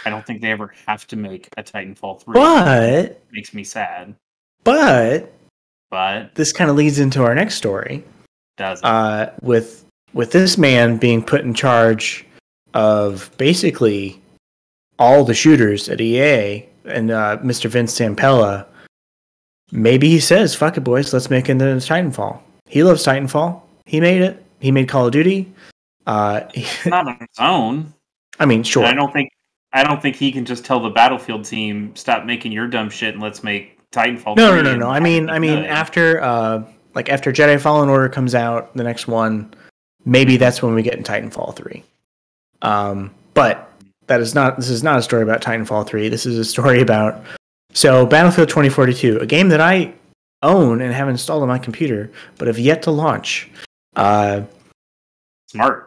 don't think they ever have to make a Titanfall 3. But it makes me sad. But this kind of leads into our next story. Does it? With with this man being put in charge of basically all the shooters at EA and Mr. Vince Zampella, maybe he says, fuck it, boys, let's make it into Titanfall. He loves Titanfall. He made it. He made Call of Duty. Not on his own. I mean, sure. And I don't think he can just tell the Battlefield team, stop making your dumb shit and let's make Titanfall. No. I mean, after Jedi Fallen Order comes out, the next one, maybe that's when we get in Titanfall 3. But this is not a story about Titanfall 3. This is a story about Battlefield 2042, a game that I own and have installed on my computer, but have yet to launch. Smart.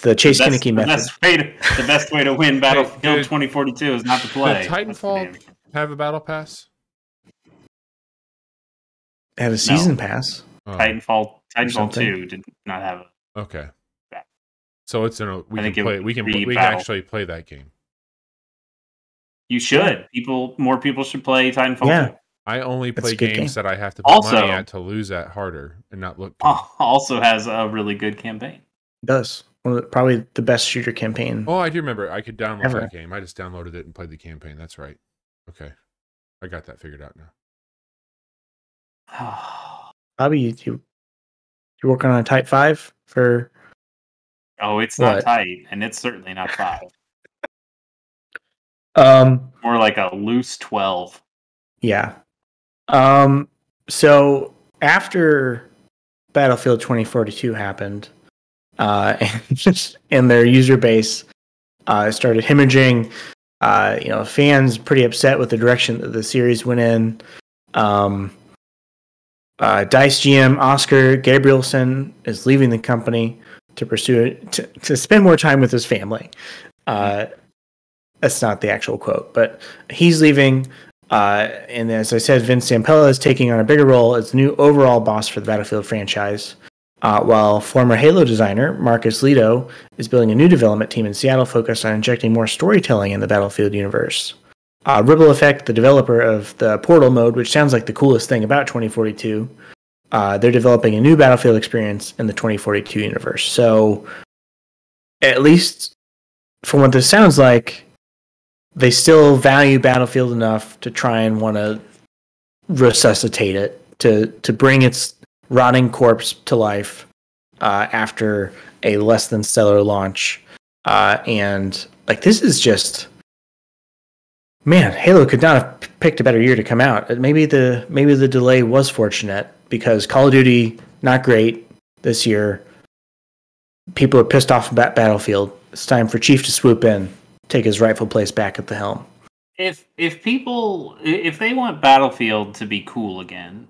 The Chase Kinnicky method. The best way to win Battlefield 2042 is not to play. Did Titanfall have a battle pass? It had a season pass. Oh. Titanfall 2 did not have a. Okay. So it's we can actually play that game. You should. More people should play Titanfall 2. I only play games that I have to put money at to lose at harder and not look good. Also has a really good campaign. It does. Probably the best shooter campaign. Oh, I do remember. I could download that game. I just downloaded it and played the campaign. That's right. Okay. I got that figured out now. Bobby, you working on a Type 5 for... Oh, it's not tight, and it's certainly not 5. More like a loose 12. Yeah. So after Battlefield 2042 happened, and their user base started hemorrhaging, fans pretty upset with the direction that the series went in. DICE GM Oscar Gabrielson is leaving the company to pursue it, to spend more time with his family. That's not the actual quote, but he's leaving. And as I said, Vince Zampella is taking on a bigger role as the new overall boss for the Battlefield franchise. While former Halo designer Marcus Leto is building a new development team in Seattle focused on injecting more storytelling in the Battlefield universe. Ripple Effect, the developer of the Portal mode, which sounds like the coolest thing about 2042, they're developing a new Battlefield experience in the 2042 universe. So, at least from what this sounds like, they still value Battlefield enough to try and want to resuscitate it, to bring its rotting corpse to life after a less than stellar launch. And this is just, man, Halo could not have picked a better year to come out. Maybe the delay was fortunate because Call of Duty not great this year. People are pissed off about Battlefield. It's time for Chief to swoop in, take his rightful place back at the helm. If they want Battlefield to be cool again,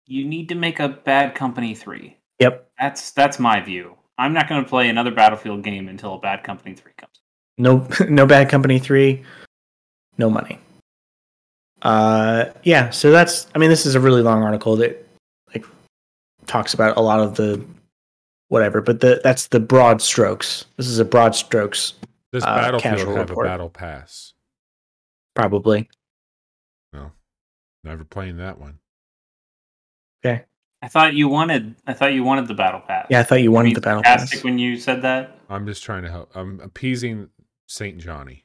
you need to make a Bad Company 3. Yep. That's my view. I'm not going to play another Battlefield game until a Bad Company 3 comes. No Bad Company 3, no money. So this is a really long article that talks about a lot of the whatever, but that's the broad strokes. This is a broad strokes. Does Battlefield have a battle pass? Probably. No. Never playing that one. Okay. I thought you wanted the battle pass. Yeah, I thought you wanted the battle pass. When you said that. I'm just trying to help. I'm appeasing St. Johnny.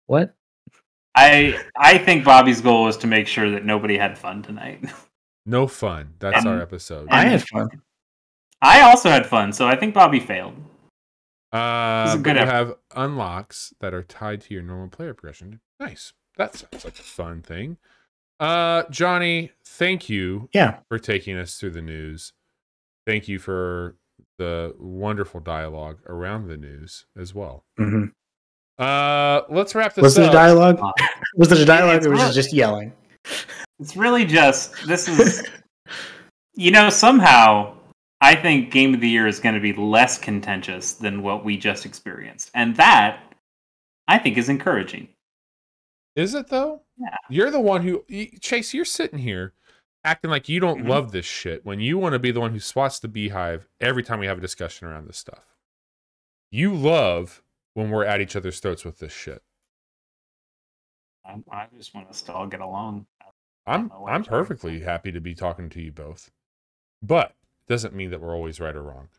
What? I think Bobby's goal was to make sure that nobody had fun tonight. No fun. That's our episode. I had fun. I also had fun, so I think Bobby failed. But you have unlocks that are tied to your normal player progression. Nice. That sounds like a fun thing. Johnny, thank you for taking us through the news. Thank you for the wonderful dialogue around the news as well. Mm-hmm. Let's wrap this up. Was there dialogue? Was there dialogue or was it just yelling? It's really just, this is, somehow I think Game of the Year is going to be less contentious than what we just experienced. And that, I think, is encouraging. Is it, though? Yeah. You're the one who... Chase, you're sitting here acting like you don't love this shit when you want to be the one who swats the beehive every time we have a discussion around this stuff. You love when we're at each other's throats with this shit. I just want us to all get along. I'm perfectly happy to be talking to you both. But Doesn't mean that we're always right or wrong.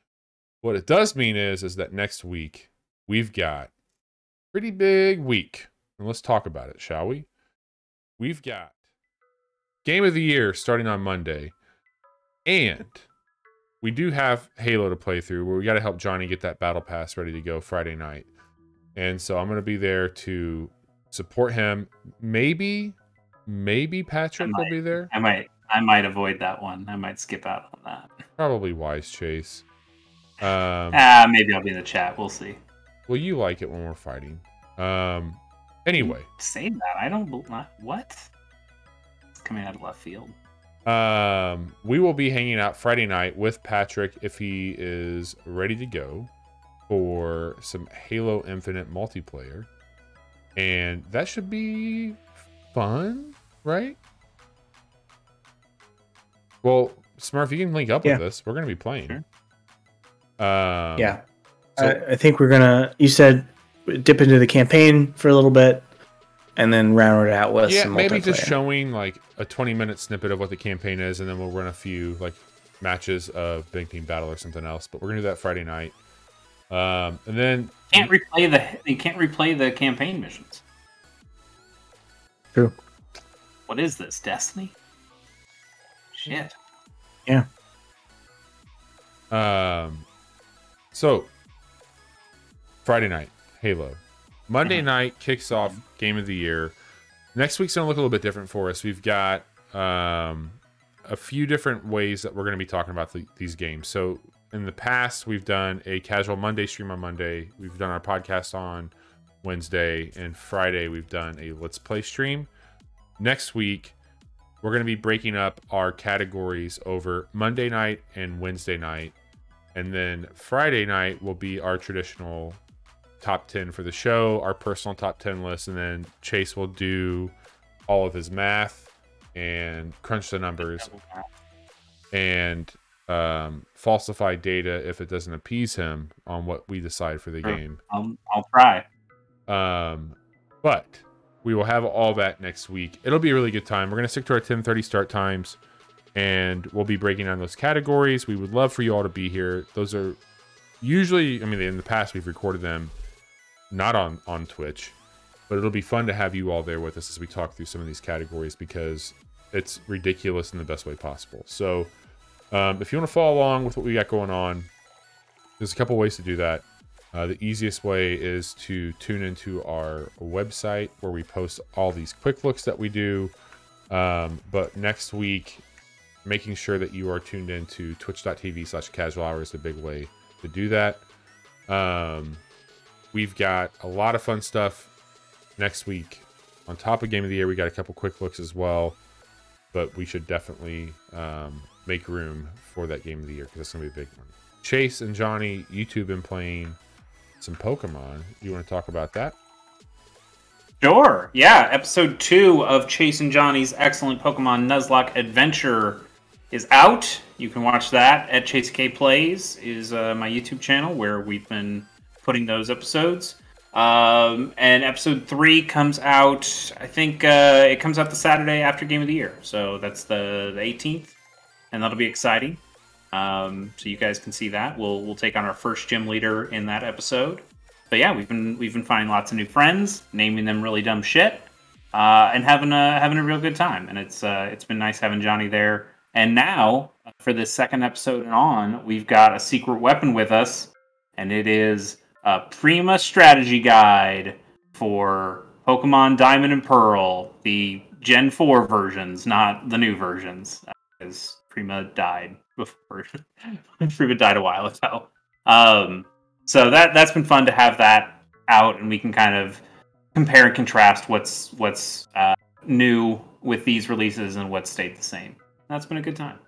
What it does mean is that next week we've got pretty big week. And let's talk about it, shall we? We've got Game of the Year starting on Monday. And we do have Halo to play through where we got to help Johnny get that battle pass ready to go Friday night. And so I'm going to be there to support him. Maybe Patrick will be there. I might avoid that one. I might skip out on that. Probably wise, Chase. Maybe I'll be in the chat. We'll see. Well, you like it when we're fighting. Anyway. Say that. I don't... What? It's coming out of left field. We will be hanging out Friday night with Patrick if he is ready to go for some Halo Infinite multiplayer. And that should be fun, right? Well, Smurf, you can link up with us. We're going to be playing. Sure. Yeah. So, I think we're going to, you said, dip into the campaign for a little bit and then round it out with some multiplayer. Maybe just showing like a 20-minute snippet of what the campaign is, and then we'll run a few like matches of Big Team Battle or something else. But we're going to do that Friday night. And then... You can't replay the campaign missions. True. What is this, Destiny? Shit. Yeah. So Friday night, Halo. Monday night kicks off Game of the Year. Next week's gonna look a little bit different for us. We've got a few different ways that we're gonna be talking about these games. So in the past, we've done a casual Monday stream on Monday. We've done our podcast on Wednesday, and Friday we've done a Let's Play stream. Next week, we're going to be breaking up our categories over Monday night and Wednesday night. And then Friday night will be our traditional top 10 for the show, our personal top 10 list. And then Chase will do all of his math and crunch the numbers and falsify data if it doesn't appease him on what we decide for the game. I'll try. But we will have all that next week. It'll be a really good time. We're going to stick to our 10:30 start times, and we'll be breaking down those categories. We would love for you all to be here. Those are usually, I mean, in the past, we've recorded them not on Twitch, but it'll be fun to have you all there with us as we talk through some of these categories because it's ridiculous in the best way possible. So if you want to follow along with what we got going on, there's a couple ways to do that. The easiest way is to tune into our website where we post all these quick looks that we do. But next week, making sure that you are tuned into twitch.tv/casual hour is the big way to do that. We've got a lot of fun stuff next week. On top of Game of the Year, we got a couple quick looks as well. But we should definitely make room for that Game of the Year because it's going to be a big one. Chase and Johnny, you two have been playing some Pokemon. You want to talk about that? Sure. Yeah. Episode 2 of Chase and Johnny's excellent Pokemon Nuzlocke adventure is out. You can watch that at Chase K Plays, is my YouTube channel where we've been putting those episodes. And episode 3 comes out, I think it comes out the Saturday after Game of the Year. So that's the 18th, and that'll be exciting. So you guys can see that. We'll take on our first gym leader in that episode. But yeah, we've been finding lots of new friends, naming them really dumb shit, and having a real good time. And it's been nice having Johnny there. And now for this second episode and on, we've got a secret weapon with us, and it is a Prima strategy guide for Pokemon Diamond and Pearl, the Gen 4 versions, not the new versions, because Prima died before. Prima died a while ago. So that's been fun to have that out, and we can kind of compare and contrast what's new with these releases and what stayed the same. That's been a good time.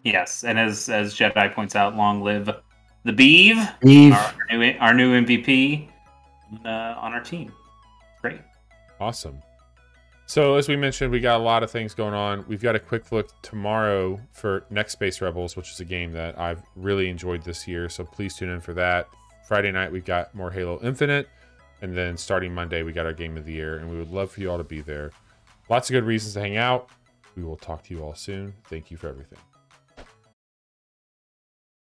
Yes, and as Jedi points out, long live the Beeve. Our new MVP on our team. Great. Awesome. So as we mentioned, we got a lot of things going on. We've got a quick look tomorrow for Next Space Rebels, which is a game that I've really enjoyed this year. So please tune in for that. Friday night, we've got more Halo Infinite. And then starting Monday, we got our Game of the Year. And we would love for you all to be there. Lots of good reasons to hang out. We will talk to you all soon. Thank you for everything.